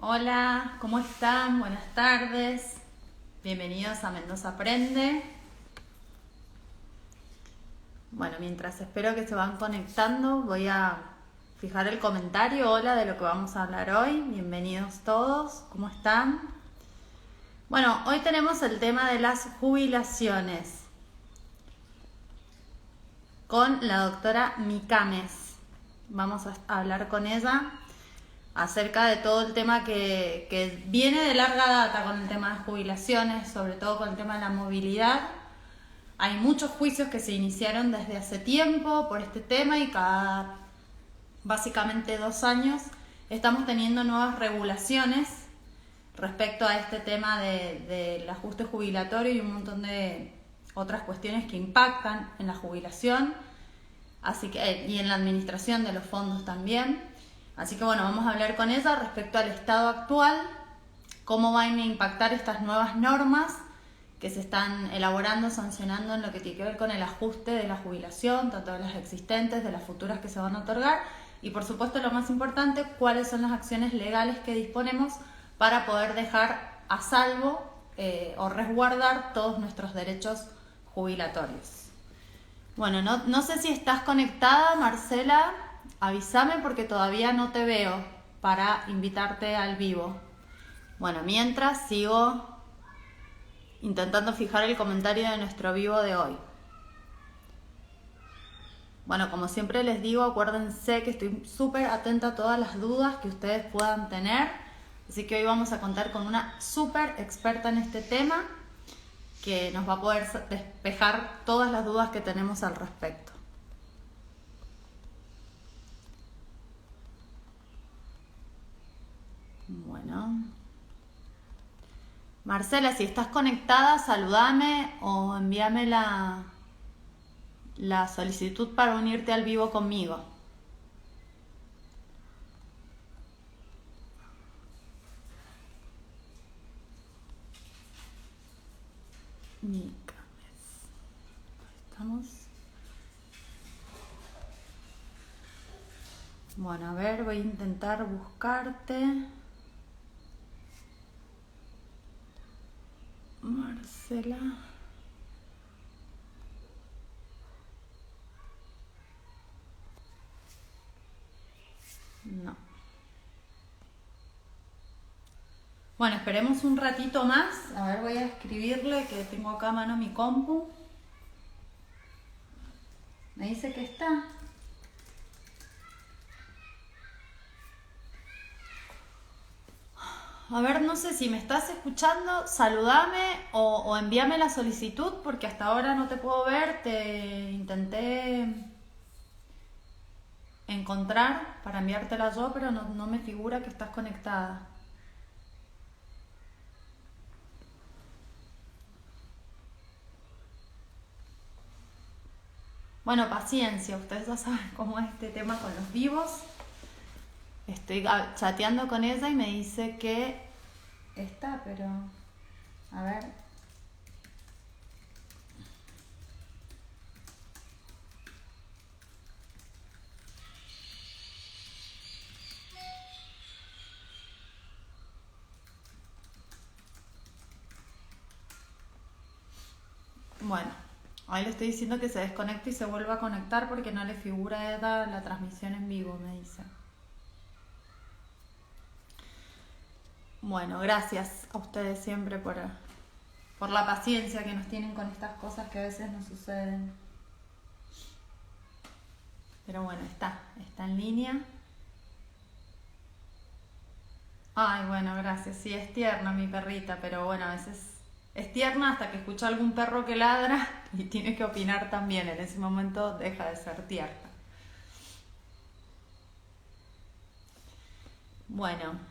Hola, ¿cómo están? Buenas tardes. Bienvenidos a Mendoza Aprende. Bueno, mientras espero que se van conectando, voy a fijar el comentario. Hola, de lo que vamos a hablar hoy. Bienvenidos todos. ¿Cómo están? Bueno, hoy tenemos el tema de las jubilaciones con la doctora Micames. Vamos a hablar con ella acerca de todo el tema que viene de larga data con el tema de jubilaciones, sobre todo con el tema de la movilidad. Hay muchos juicios que se iniciaron desde hace tiempo por este tema y cada básicamente 2 años estamos teniendo nuevas regulaciones respecto a este tema del ajuste jubilatorio y un montón de otras cuestiones que impactan en la jubilación, así que, y en la administración de los fondos también. Así que bueno, vamos a hablar con ella respecto al estado actual, cómo van a impactar estas nuevas normas que se están elaborando, sancionando en lo que tiene que ver con el ajuste de la jubilación, tanto de las existentes, de las futuras que se van a otorgar, y por supuesto lo más importante, cuáles son las acciones legales que disponemos para poder dejar a salvo o resguardar todos nuestros derechos jubilatorios. Bueno, no sé si estás conectada, Marcela, avísame porque todavía no te veo para invitarte al vivo. Bueno, mientras sigo intentando fijar el comentario de nuestro vivo de hoy. Bueno, como siempre les digo, acuérdense que estoy súper atenta a todas las dudas que ustedes puedan tener. Así que hoy vamos a contar con una súper experta en este tema que nos va a poder despejar todas las dudas que tenemos al respecto. Bueno. Marcela, si estás conectada, saludame o envíame la solicitud para unirte al vivo conmigo. Estamos. Bueno, a ver, voy a intentar buscarte. Marcela. No. Bueno, esperemos un ratito más. A ver, voy a escribirle que tengo acá a mano mi compu. Me dice que está. A ver, no sé si me estás escuchando, saludame o envíame la solicitud porque hasta ahora no te puedo ver. Te intenté encontrar para enviártela yo, pero no me figura que estás conectada. Bueno, paciencia, ustedes ya saben cómo es este tema con los vivos. Estoy chateando con ella y me dice que está, pero a ver. Bueno, ahí le estoy diciendo que se desconecte y se vuelva a conectar porque no le figura la transmisión en vivo, me dice. Bueno, gracias a ustedes siempre por la paciencia que nos tienen con estas cosas que a veces nos suceden. Pero bueno, está en línea. Ay, bueno, gracias. Sí, es tierna mi perrita, pero bueno, a veces es tierna hasta que escucha algún perro que ladra y tiene que opinar también. En ese momento deja de ser tierna. Bueno.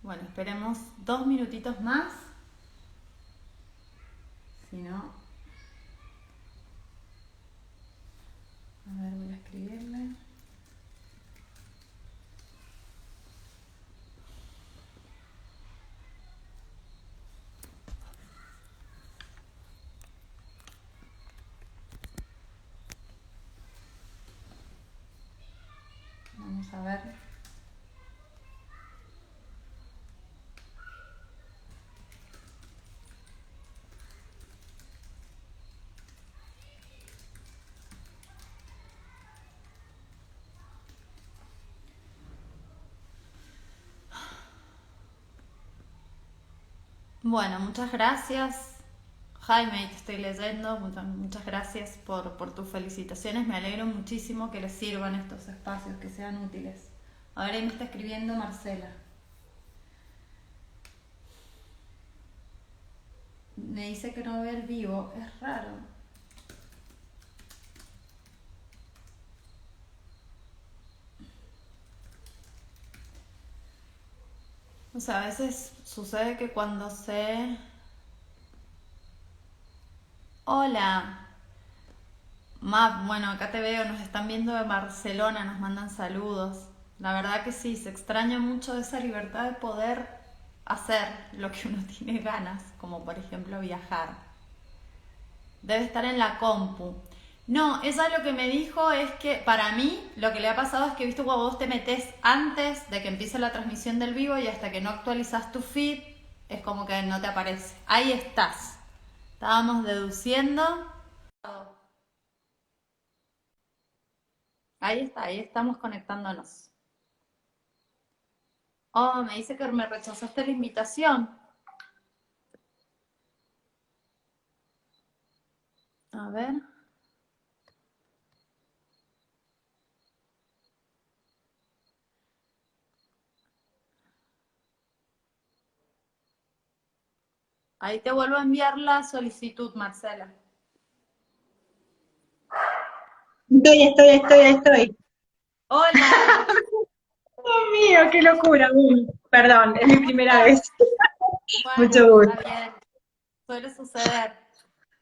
Bueno, esperemos 2 minutitos más. Si no... A ver, voy a escribirle. a ver. Bueno, muchas gracias. Jaime, te estoy leyendo. Muchas gracias por tus felicitaciones. Me alegro muchísimo que les sirvan estos espacios, que sean útiles. A ver, ahí me está escribiendo Marcela. Me dice que no ve el vivo. Es raro. O sea, a veces sucede que cuando se... Hola. Map, bueno, acá te veo, nos están viendo de Barcelona, nos mandan saludos. La verdad que sí, se extraña mucho esa libertad de poder hacer lo que uno tiene ganas, como por ejemplo viajar. Debe estar en la compu. No, ella lo que me dijo es que para mí lo que le ha pasado es que visto cuando vos te metes antes de que empiece la transmisión del vivo y hasta que no actualizas tu feed, es como que no te aparece. Ahí estás. Estábamos deduciendo. Ahí está, ahí estamos conectándonos. Oh, me dice que me rechazaste la invitación. A ver. Ahí te vuelvo a enviar la solicitud, Marcela. Estoy. Hola. Dios mío, qué locura. Uy, perdón, es mi ¿Cómo primera estás? vez. Bueno, Mucho está gusto. bien. Suele suceder. Ahí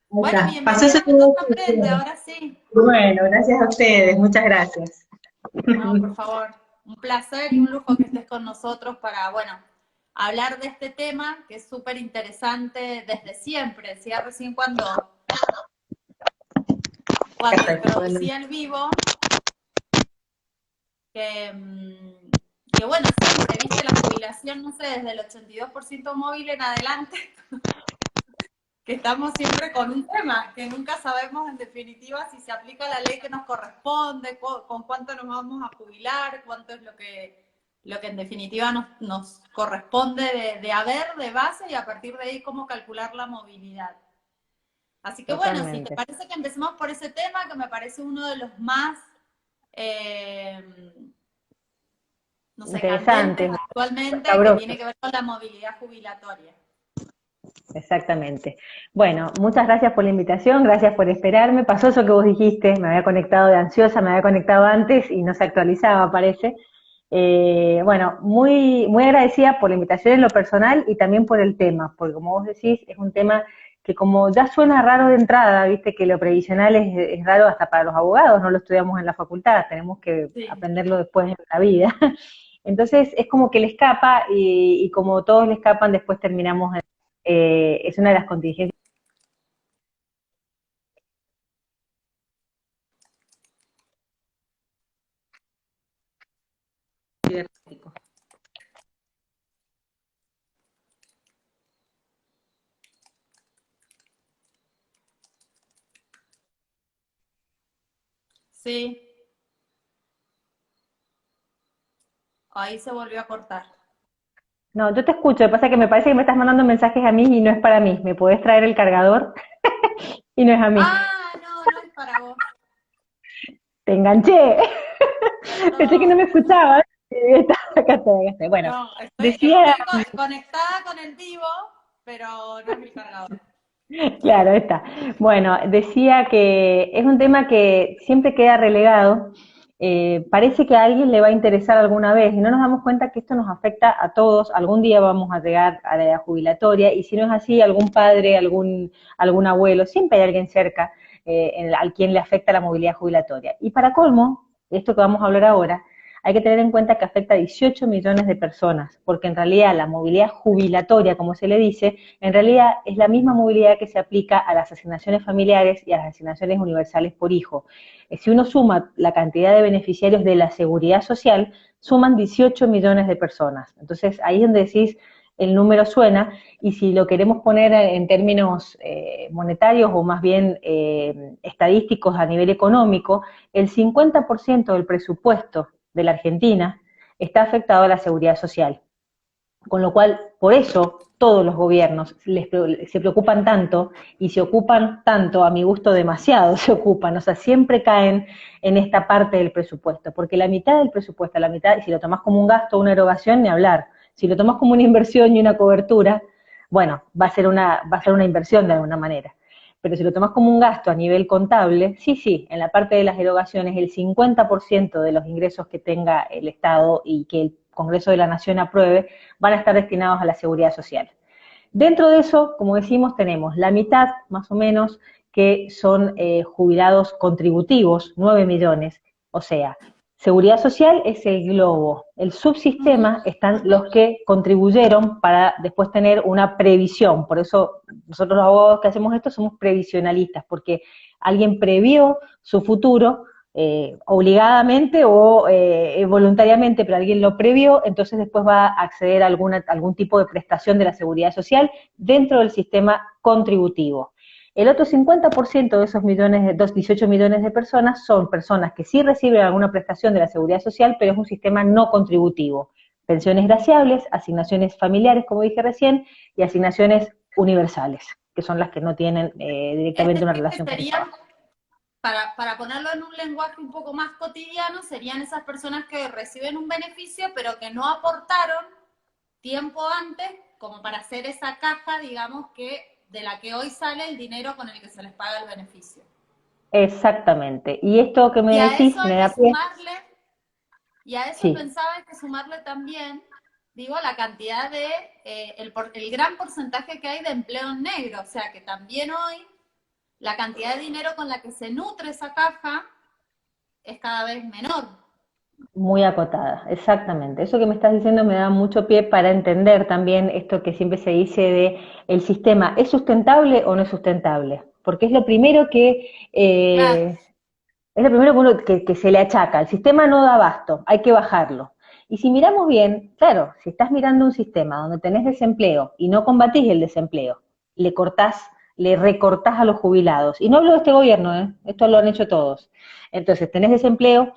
Bueno, está. Pasó bienvenida ese a Mendoza Aprende, ahora sí. Bueno, gracias a ustedes, muchas gracias. No, por favor. Un placer y un lujo que estés con nosotros para, bueno, hablar de este tema que es súper interesante desde siempre. Decía recién cuando Bueno, introducía el vivo, que, que bueno, siempre, viste, la jubilación, no sé, desde el 82% móvil en adelante, que estamos siempre con un tema, que nunca sabemos en definitiva si se aplica la ley que nos corresponde, con cuánto nos vamos a jubilar, cuánto es lo que en definitiva nos corresponde de haber de base y a partir de ahí cómo calcular la movilidad. Así que bueno, si te totalmente. parece que empecemos por ese tema, que me parece uno de los más eh, no sé, candentes Interesante, actualmente, que tiene sabroso. que ver con la movilidad jubilatoria. Exactamente. Bueno, muchas gracias por la invitación, gracias por esperarme. Pasó eso que vos dijiste, me había conectado de ansiosa, me había conectado antes y no se actualizaba, parece. Bueno, muy agradecida por la invitación en lo personal y también por el tema, porque como vos decís, es un tema que como ya suena raro de entrada, viste que lo previsional es raro hasta para los abogados, no lo estudiamos en la facultad, tenemos que Sí, aprenderlo después en la vida. Entonces es como que le escapa y como todos le escapan, después terminamos es una de las contingencias. sí, ahí se volvió a cortar. No, yo te escucho, lo que pasa es que me parece que me estás mandando mensajes a mí y no es para mí. ¿Me podés traer el cargador? Y no es a mí. Ah, no, no es para vos. Te enganché. Pensé que no me Perdón. escuchabas. Acá estoy, acá estoy. Bueno, No, decía, estoy conectada con el vivo, pero no es mi cargador. claro, está. Bueno, decía que es un tema que siempre queda relegado. Parece que a alguien le va a interesar alguna vez y no nos damos cuenta que esto nos afecta a todos. Algún día vamos a llegar a la edad jubilatoria y si no es así, algún padre, algún abuelo, siempre hay alguien cerca al quien le afecta la movilidad jubilatoria. Y para colmo, esto que vamos a hablar ahora, hay que tener en cuenta que afecta a 18 millones de personas, porque en realidad la movilidad jubilatoria, como se le dice, en realidad es la misma movilidad que se aplica a las asignaciones familiares y a las asignaciones universales por hijo. Si uno suma la cantidad de beneficiarios de la seguridad social, suman 18 millones de personas. Entonces ahí es donde decís, el número suena, y si lo queremos poner en términos monetarios o más bien estadísticos a nivel económico, el 50% del presupuesto de la Argentina está afectado a la seguridad social. Con lo cual, por eso todos los gobiernos se preocupan tanto y se ocupan tanto, a mi gusto demasiado se ocupan, o sea, siempre caen en esta parte del presupuesto, porque la mitad del presupuesto, la mitad, y si lo tomás como un gasto o una erogación, ni hablar. Si lo tomás como una inversión y una cobertura, bueno, va a ser una inversión de alguna manera. Pero si lo tomás como un gasto a nivel contable, sí, en la parte de las erogaciones, el 50% de los ingresos que tenga el Estado y que el Congreso de la Nación apruebe, van a estar destinados a la seguridad social. Dentro de eso, como decimos, tenemos la mitad, más o menos, que son jubilados contributivos, 9 millones, o sea, seguridad social es el globo, el subsistema están los que contribuyeron para después tener una previsión, por eso nosotros los abogados que hacemos esto somos previsionalistas, porque alguien previó su futuro, obligadamente o voluntariamente, pero alguien lo previó, entonces después va a acceder a algún tipo de prestación de la seguridad social dentro del sistema contributivo. El otro 50% de esos 18 millones de personas son personas que sí reciben alguna prestación de la seguridad social, pero es un sistema no contributivo. Pensiones graciables, asignaciones familiares, como dije recién, y asignaciones universales, que son las que no tienen directamente una relación con el Estado. Para ponerlo en un lenguaje un poco más cotidiano, serían esas personas que reciben un beneficio, pero que no aportaron tiempo antes como para hacer esa caja, digamos, de la que hoy sale el dinero con el que se les paga el beneficio. Exactamente. Y esto que me decís me da pie. Y a eso Sí. pensaba hay que sumarle también, digo, la cantidad de, el gran porcentaje que hay de empleo en negro, o sea que también hoy la cantidad de dinero con la que se nutre esa caja es cada vez menor. Muy acotada, exactamente. Eso que me estás diciendo me da mucho pie para entender también esto que siempre se dice de el sistema, ¿es sustentable o no es sustentable? Porque es lo primero Claro. es lo primero que se le achaca. El sistema no da abasto, hay que bajarlo. Y si miramos bien, claro, si estás mirando un sistema donde tenés desempleo y no combatís el desempleo, le recortás a los jubilados. Y no hablo de este gobierno, esto lo han hecho todos. Entonces, tenés empleo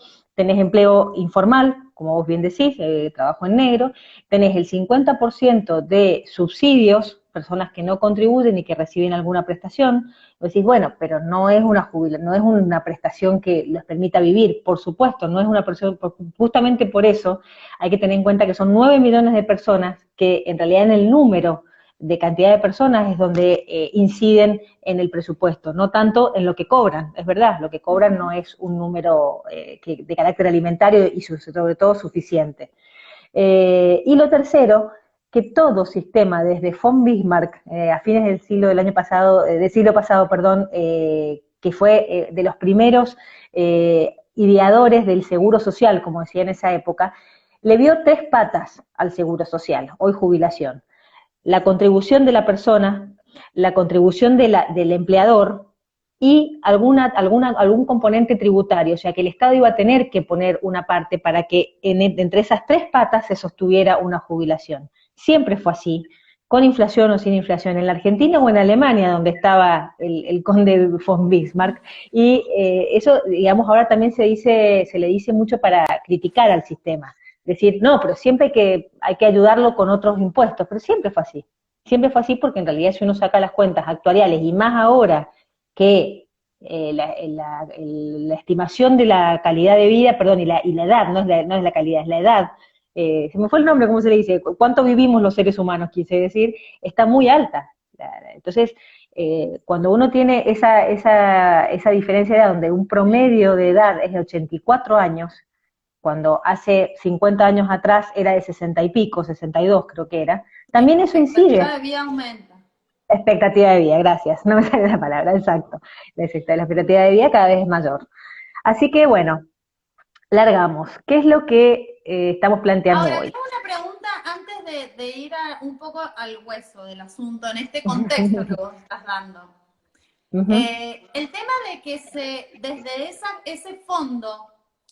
informal, como vos bien decís, trabajo en negro, tenés el 50% de subsidios, personas que no contribuyen y que reciben alguna prestación. Vos decís, bueno, pero no es no es una prestación que les permita vivir, por supuesto, no es una prestación, justamente por eso hay que tener en cuenta que son 9 millones de personas que en realidad en el número de cantidad de personas es donde inciden en el presupuesto, no tanto en lo que cobran, es verdad, lo que cobran no es un número de carácter alimentario y sobre todo suficiente. Y lo tercero, que todo sistema, desde von Bismarck, a fines del siglo pasado, perdón, que fue de los primeros ideadores del seguro social, como decía en esa época, le vio 3 patas al seguro social, hoy jubilación. La contribución de la persona, la contribución del empleador y algún componente tributario, o sea que el Estado iba a tener que poner una parte para que entre esas 3 patas se sostuviera una jubilación. Siempre fue así, con inflación o sin inflación, en la Argentina o en Alemania, donde estaba el conde von Bismarck, y eso, digamos, ahora también se le dice mucho para criticar al sistema. Decir, no, pero siempre hay que ayudarlo con otros impuestos, pero siempre fue así. Siempre fue así porque en realidad si uno saca las cuentas actuariales y más ahora que la estimación de la calidad de vida, perdón, y la edad, no es la calidad, es la edad, se me fue el nombre, ¿cómo se le dice? ¿Cuánto vivimos los seres humanos, quise decir? Está muy alta. Entonces, cuando uno tiene esa diferencia de edad, donde un promedio de edad es de 84 años, cuando hace 50 años atrás era de 60 y pico, 62 creo que era, también eso incide. La expectativa de vida aumenta. Expectativa de vida, gracias, no me sale la palabra, exacto. La expectativa de vida cada vez es mayor. Así que bueno, Largamos. ¿Qué es lo que estamos planteando Ahora, hoy? tengo una pregunta antes de ir un poco al hueso del asunto, en este contexto que vos estás dando. Ujú. El tema de que desde ese fondo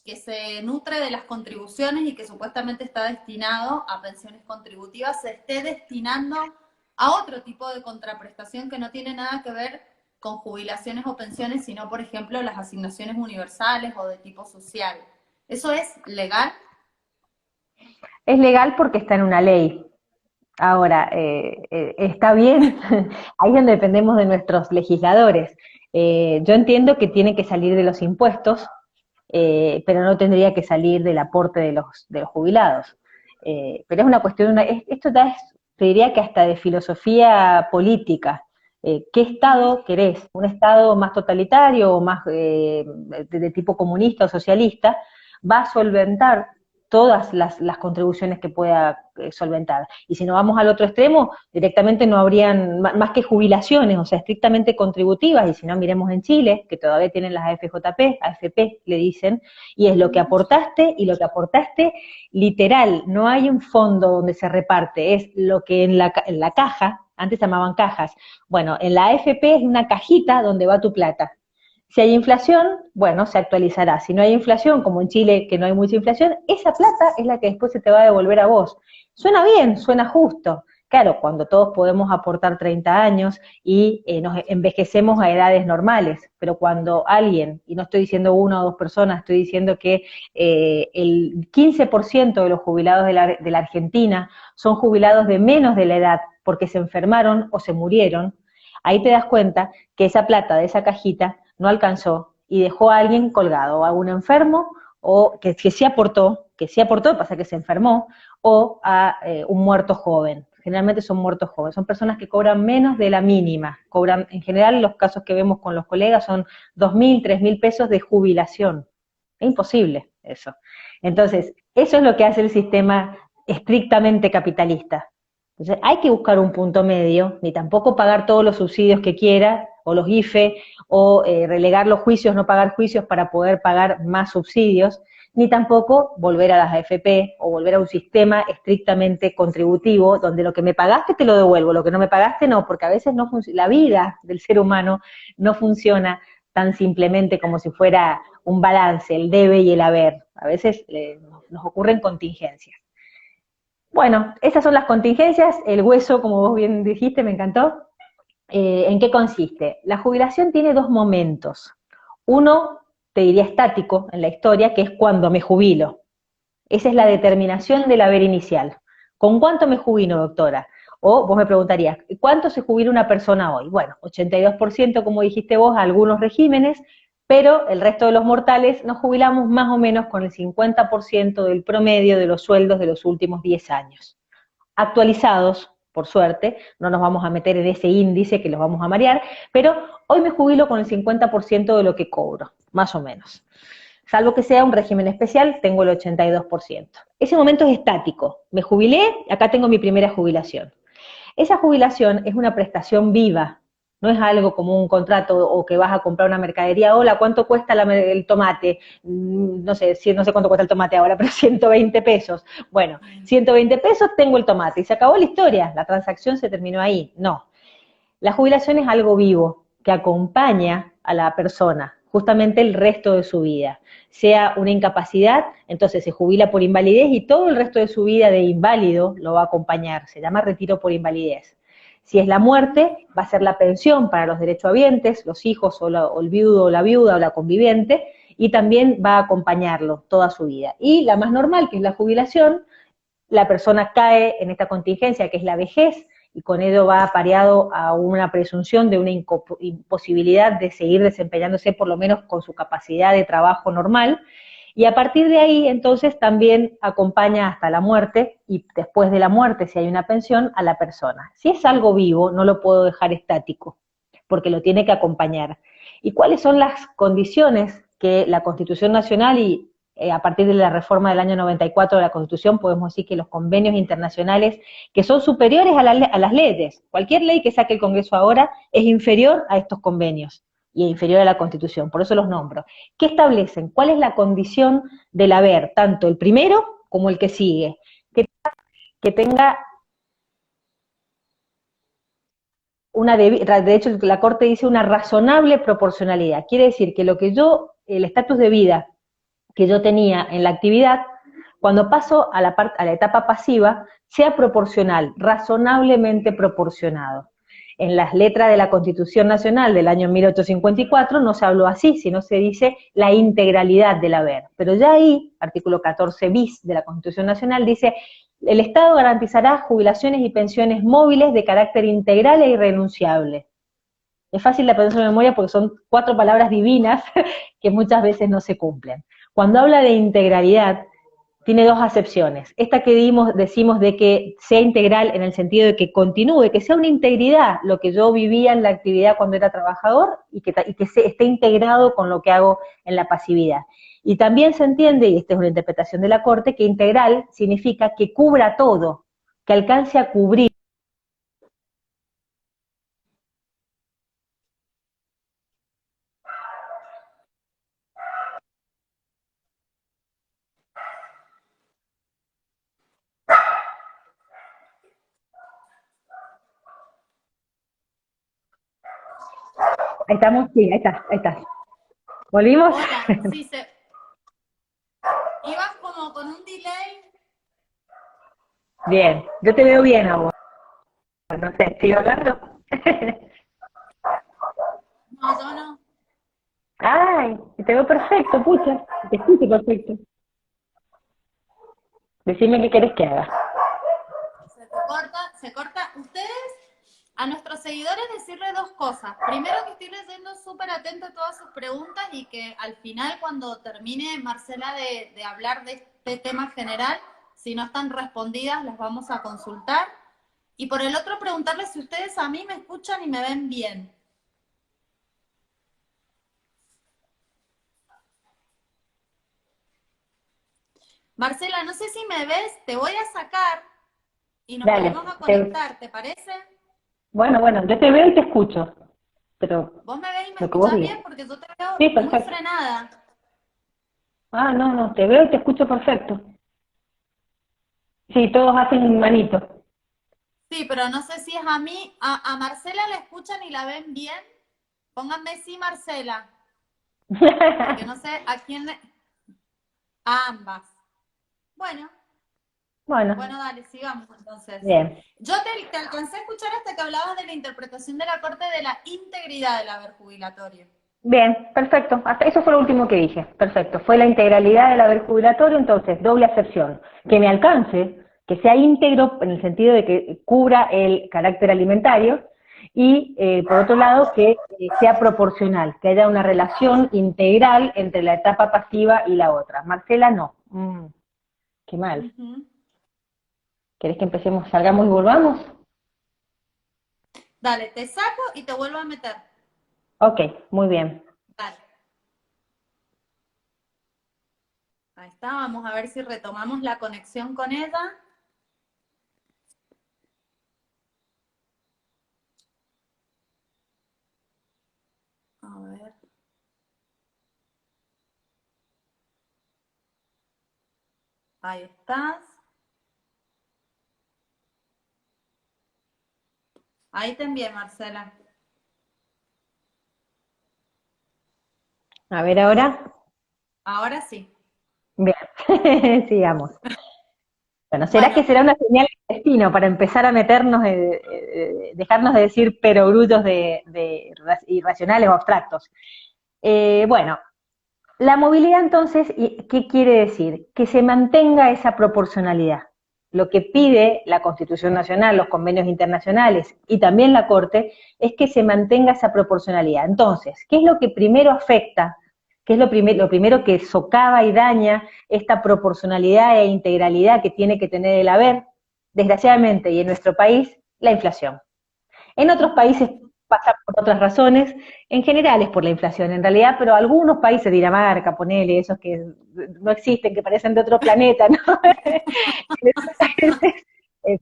que se nutre de las contribuciones y que supuestamente está destinado a pensiones contributivas, se esté destinando a otro tipo de contraprestación que no tiene nada que ver con jubilaciones o pensiones, sino, por ejemplo, las asignaciones universales o de tipo social. ¿Eso es legal? Es legal porque está en una ley. Ahora, está bien, ahí es donde dependemos de nuestros legisladores. Yo entiendo que tiene que salir de los impuestos, pero no tendría que salir del aporte de los jubilados. Pero es una cuestión, esto ya es, te diría que hasta de filosofía política. ¿Qué Estado querés? ¿Un Estado más totalitario o más de tipo comunista o socialista? Va a solventar todas las contribuciones que pueda solventar. Y si nos vamos al otro extremo, directamente no habrían más que jubilaciones, o sea, estrictamente contributivas, y si no, miremos en Chile, que todavía tienen las AFJP, AFP le dicen, y es lo que aportaste, y lo que aportaste literal, no hay un fondo donde se reparte, es lo que en la caja, antes se llamaban cajas, bueno, en la AFP es una cajita donde va tu plata. Si hay inflación, bueno, se actualizará. Si no hay inflación, como en Chile, que no hay mucha inflación, esa plata es la que después se te va a devolver a vos. Suena bien, suena justo. Claro, cuando todos podemos aportar 30 años y nos envejecemos a edades normales, pero cuando alguien, y no estoy diciendo una o dos personas, estoy diciendo que el 15% de los jubilados de la Argentina son jubilados de menos de la edad porque se enfermaron o se murieron, ahí te das cuenta que esa plata de esa cajita no alcanzó y dejó a alguien colgado, a un enfermo o que sí aportó, pasa que se enfermó, o a un muerto joven. Generalmente son muertos jóvenes, son personas que cobran menos de la mínima, cobran, en general los casos que vemos con los colegas son 2.000, 3.000 pesos de jubilación. Es imposible eso. Entonces, eso es lo que hace el sistema estrictamente capitalista. Entonces, hay que buscar un punto medio, ni tampoco pagar todos los subsidios que quiera, o los IFE, o relegar los juicios, no pagar juicios para poder pagar más subsidios, ni tampoco volver a las AFP o volver a un sistema estrictamente contributivo, donde lo que me pagaste te lo devuelvo, lo que no me pagaste no, porque a veces no la vida del ser humano no funciona tan simplemente como si fuera un balance, el debe y el haber. A veces nos ocurren contingencias. Bueno, esas son las contingencias, el hueso, como vos bien dijiste, me encantó. ¿En qué consiste? La jubilación tiene dos momentos. Uno, te diría estático en la historia, que es cuando me jubilo. Esa es la determinación del haber inicial. ¿Con cuánto me jubilo, doctora? O vos me preguntarías, ¿cuánto se jubila una persona hoy? Bueno, 82%, como dijiste vos, a algunos regímenes, pero el resto de los mortales nos jubilamos más o menos con el 50% del promedio de los sueldos de los últimos 10 años. Actualizados, por suerte, no nos vamos a meter en ese índice que los vamos a marear, pero hoy me jubilo con el 50% de lo que cobro, más o menos. Salvo que sea un régimen especial, tengo el 82%. Ese momento es estático. Me jubilé, acá tengo mi primera jubilación. Esa jubilación es una prestación viva, no es algo como un contrato o que vas a comprar una mercadería. Hola, ¿cuánto cuesta el tomate? No sé, no sé cuánto cuesta el tomate ahora, pero 120 pesos. Bueno, 120 pesos tengo el tomate y se acabó la historia, la transacción se terminó ahí. No, la jubilación es algo vivo que acompaña a la persona justamente el resto de su vida. Sea una incapacidad, entonces se jubila por invalidez y todo el resto de su vida de inválido lo va a acompañar. Se llama retiro por invalidez. Si es la muerte, va a ser la pensión para los derechohabientes, los hijos o el viudo o la viuda o la conviviente, y también va a acompañarlo toda su vida. Y la más normal, que es la jubilación, la persona cae en esta contingencia que es la vejez, y con ello va apareado a una presunción de una imposibilidad de seguir desempeñándose por lo menos con su capacidad de trabajo normal, y a partir de ahí entonces también acompaña hasta la muerte, y después de la muerte, si hay una pensión, a la persona. Si es algo vivo, no lo puedo dejar estático, porque lo tiene que acompañar. ¿Y cuáles son las condiciones que la Constitución Nacional y a partir de la reforma del año 94 de la Constitución, podemos decir que los convenios internacionales, que son superiores a las leyes, cualquier ley que saque el Congreso ahora es inferior a estos convenios, y inferior a la Constitución, por eso los nombro. ¿Qué establecen? ¿Cuál es la condición del haber, tanto el primero como el que sigue? Que tenga de hecho la Corte dice una razonable proporcionalidad. Quiere decir que el estatus de vida que yo tenía en la actividad, cuando paso a la etapa pasiva, sea proporcional, razonablemente proporcionado. En las letras de la Constitución Nacional del año 1854 no se habló así, sino se dice la integralidad del haber. Pero ya ahí, artículo 14 bis de la Constitución Nacional, dice: el Estado garantizará jubilaciones y pensiones móviles de carácter integral e irrenunciable. Es fácil de aprender de memoria porque son 4 palabras divinas que muchas veces no se cumplen. Cuando habla de integralidad, tiene 2 acepciones. Esta que decimos de que sea integral en el sentido de que continúe, que sea una integridad lo que yo vivía en la actividad cuando era trabajador y que esté integrado con lo que hago en la pasividad. Y también se entiende, y esta es una interpretación de la Corte, que integral significa que cubra todo, que alcance a cubrir. Ahí estamos, sí, ahí está. ¿Volvimos? Hola, sí, ibas como con un delay. Bien, yo te veo bien a vos. No sé, ¿sigo hablando? No, yo no. Ay, te veo perfecto, pucha. Te escucho perfecto. Decime qué querés que haga. Se te corta, se corta. Ustedes, a nuestros seguidores, decirle 2 cosas. Primero, que estoy leyendo súper atento a todas sus preguntas y que al final, cuando termine Marcela de hablar de este tema general, si no están respondidas, las vamos a consultar. Y por el otro, preguntarles si ustedes a mí me escuchan y me ven bien. Marcela, no sé si me ves, te voy a sacar y nos Dale. volvemos a conectar, ¿te parece? Bueno, yo te veo y te escucho. Pero ¿Vos me ves y me lo que vos escuchás digas. bien? Porque yo te veo Sí, muy perfecto. frenada. Ah, no, te veo y te escucho perfecto. Sí, todos hacen manito. Sí, pero no sé si es a mí. A Marcela la escuchan y la ven bien. Pónganme sí, Marcela. Porque no sé a quién le... A ambas. Bueno, Bueno, bueno, dale, sigamos entonces. bien. Yo te alcancé a escuchar hasta que hablabas de la interpretación de la Corte de la integridad del haber jubilatorio. Bien, perfecto. Hasta eso fue lo último que dije. Perfecto. Fue la integralidad del haber jubilatorio, entonces, doble acepción. Que me alcance, que sea íntegro en el sentido de que cubra el carácter alimentario y, por otro lado, que sea proporcional, que haya una relación integral entre la etapa pasiva y la otra. Marcela, no. Qué mal. Ujú. ¿Querés que empecemos, salgamos y volvamos? Dale, te saco y te vuelvo a meter. Ok, muy bien. Dale. Ahí está, vamos a ver si retomamos la conexión con ella. A ver. Ahí estás. Ahí te envié, Marcela. A ver ahora. Ahora sí. Bien, sigamos. Bueno, ¿será que Bueno, será una señal de destino para empezar a meternos, dejarnos de decir perogrullos irracionales o abstractos? Bueno, la movilidad entonces, ¿qué quiere decir? Que se mantenga esa proporcionalidad. Lo que pide la Constitución Nacional, los convenios internacionales y también la Corte es que se mantenga esa proporcionalidad. Entonces, ¿qué es lo que primero afecta? ¿Qué es lo primero que socava y daña esta proporcionalidad e integralidad que tiene que tener el haber? Desgraciadamente, y en nuestro país, la inflación. En otros países pasa por otras razones, en general es por la inflación en realidad, pero algunos países, Dinamarca, ponele, esos que no existen, que parecen de otro planeta, ¿no?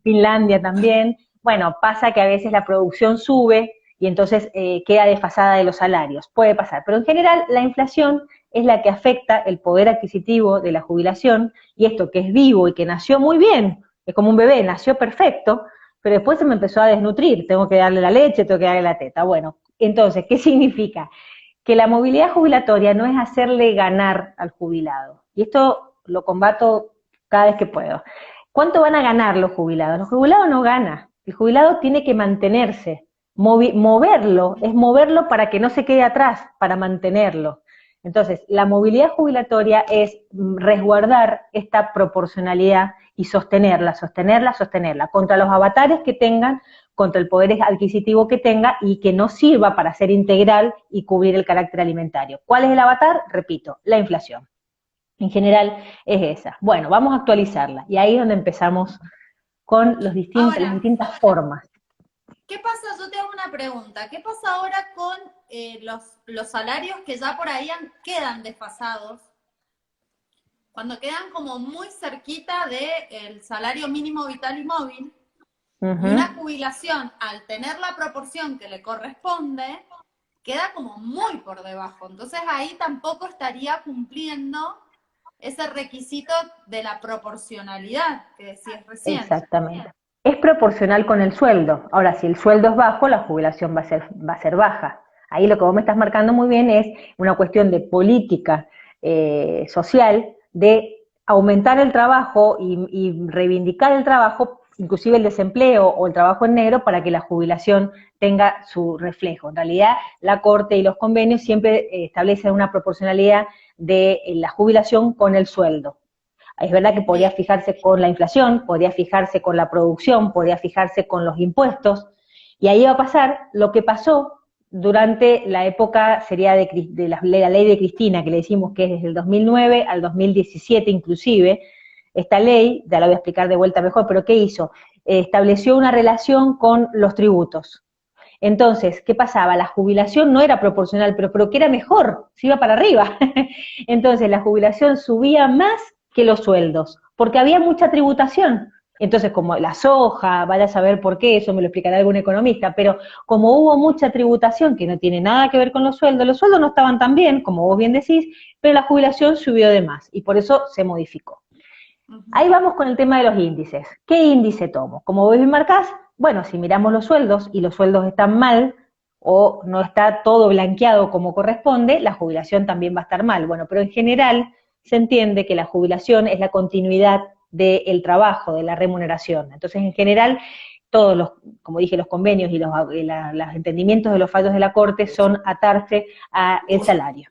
Finlandia también, bueno, pasa que a veces la producción sube y entonces queda desfasada de los salarios. Puede pasar, pero en general la inflación es la que afecta el poder adquisitivo de la jubilación, y esto que es vivo y que nació muy bien, es como un bebé, nació perfecto, pero después se me empezó a desnutrir, tengo que darle la leche, tengo que darle la teta. Bueno, entonces, ¿qué significa? Que la movilidad jubilatoria no es hacerle ganar al jubilado, y esto lo combato cada vez que puedo. ¿Cuánto van a ganar los jubilados? Los jubilados no ganan, el jubilado tiene que mantenerse, moverlo, es moverlo para que no se quede atrás, para mantenerlo. Entonces, la movilidad jubilatoria es resguardar esta proporcionalidad y sostenerla, sostenerla, sostenerla, contra los avatares que tengan, contra el poder adquisitivo que tenga y que no sirva para ser integral y cubrir el carácter alimentario. ¿Cuál es el avatar? Repito, la inflación. En general es esa. Bueno, vamos a actualizarla y ahí es donde empezamos con las distintas formas. ¿Qué pasa? Yo te hago una pregunta. ¿Qué pasa ahora con los salarios que ya por ahí quedan desfasados? Cuando quedan como muy cerquita del salario mínimo vital y móvil, y una jubilación, al tener la proporción que le corresponde, queda como muy por debajo. Entonces ahí tampoco estaría cumpliendo ese requisito de la proporcionalidad que decías recién. Exactamente. Es proporcional con el sueldo. Ahora, si el sueldo es bajo, la jubilación va a ser baja. Ahí lo que vos me estás marcando muy bien es una cuestión de política social, de aumentar el trabajo y reivindicar el trabajo, inclusive el desempleo o el trabajo en negro, para que la jubilación tenga su reflejo. En realidad, la Corte y los convenios siempre establecen una proporcionalidad de la jubilación con el sueldo. Es verdad que podría fijarse con la inflación, podría fijarse con la producción, podría fijarse con los impuestos, y ahí va a pasar lo que pasó durante la época, sería de la ley de Cristina, que le decimos que es desde el 2009 al 2017 inclusive. Esta ley, ya la voy a explicar de vuelta mejor, pero ¿qué hizo? Estableció una relación con los tributos. Entonces, ¿qué pasaba? La jubilación no era proporcional, pero que era mejor, se iba para arriba. Entonces, la jubilación subía más que los sueldos, porque había mucha tributación. Entonces, como la soja, vaya a saber por qué, eso me lo explicará algún economista, pero como hubo mucha tributación que no tiene nada que ver con los sueldos no estaban tan bien, como vos bien decís, pero la jubilación subió de más, y por eso se modificó. Ahí vamos con el tema de los índices. ¿Qué índice tomo? Como vos bien marcás, bueno, si miramos los sueldos y los sueldos están mal, o no está todo blanqueado como corresponde, la jubilación también va a estar mal. Bueno, pero en general se entiende que la jubilación es la continuidad del trabajo, de la remuneración. Entonces, en general, todos los, como dije, los convenios y los entendimientos de los fallos de la Corte son atarse al salario.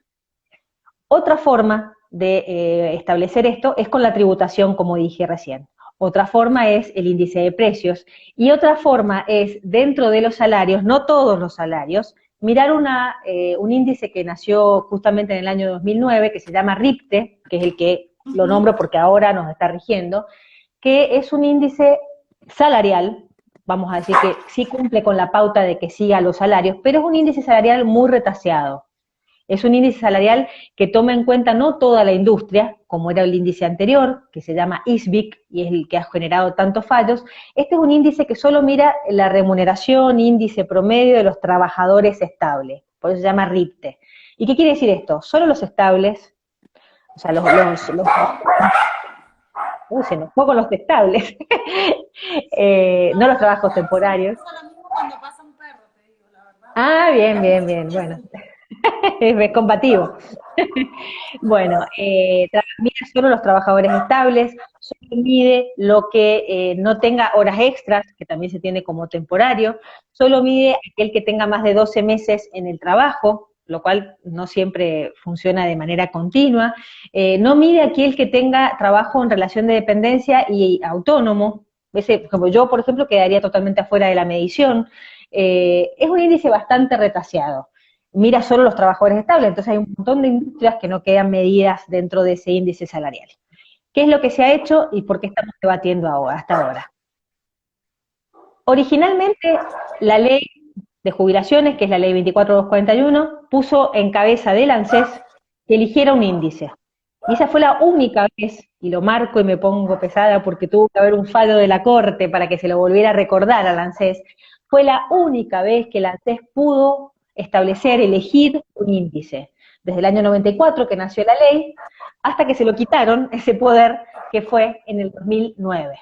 Otra forma de establecer esto es con la tributación, como dije recién. Otra forma es el índice de precios, y otra forma es, dentro de los salarios, no todos los salarios, mirar un índice que nació justamente en el año 2009, que se llama RIPTE, que es el que lo nombro porque ahora nos está rigiendo, que es un índice salarial, vamos a decir que sí cumple con la pauta de que siga los salarios, pero es un índice salarial muy retaseado. Es un índice salarial que toma en cuenta no toda la industria, como era el índice anterior, que se llama ISBIC, y es el que ha generado tantos fallos. Este es un índice que solo mira la remuneración, índice promedio de los trabajadores estables, por eso se llama RIPTE. ¿Y qué quiere decir esto? Solo los estables, o sea, se nos fue con los estables, no los trabajos temporarios. Ah, bien, bien, bien, bueno. Es combativo. Bueno, mide solo los trabajadores estables, solo mide lo que no tenga horas extras, que también se tiene como temporario, solo mide aquel que tenga más de 12 meses en el trabajo, lo cual no siempre funciona de manera continua, no mide aquel que tenga trabajo en relación de dependencia y autónomo, como yo, por ejemplo, quedaría totalmente afuera de la medición. Es un índice bastante retaseado. Mira solo los trabajadores estables, entonces hay un montón de industrias que no quedan medidas dentro de ese índice salarial. ¿Qué es lo que se ha hecho y por qué estamos debatiendo ahora, hasta ahora? Originalmente, la ley de jubilaciones, que es la ley 24241, puso en cabeza del ANSES que eligiera un índice. Y esa fue la única vez, y lo marco y me pongo pesada porque tuvo que haber un fallo de la Corte para que se lo volviera a recordar al ANSES, fue la única vez que el ANSES pudo establecer, elegir un índice. Desde el año 94 que nació la ley, hasta que se lo quitaron ese poder, que fue en el 2009.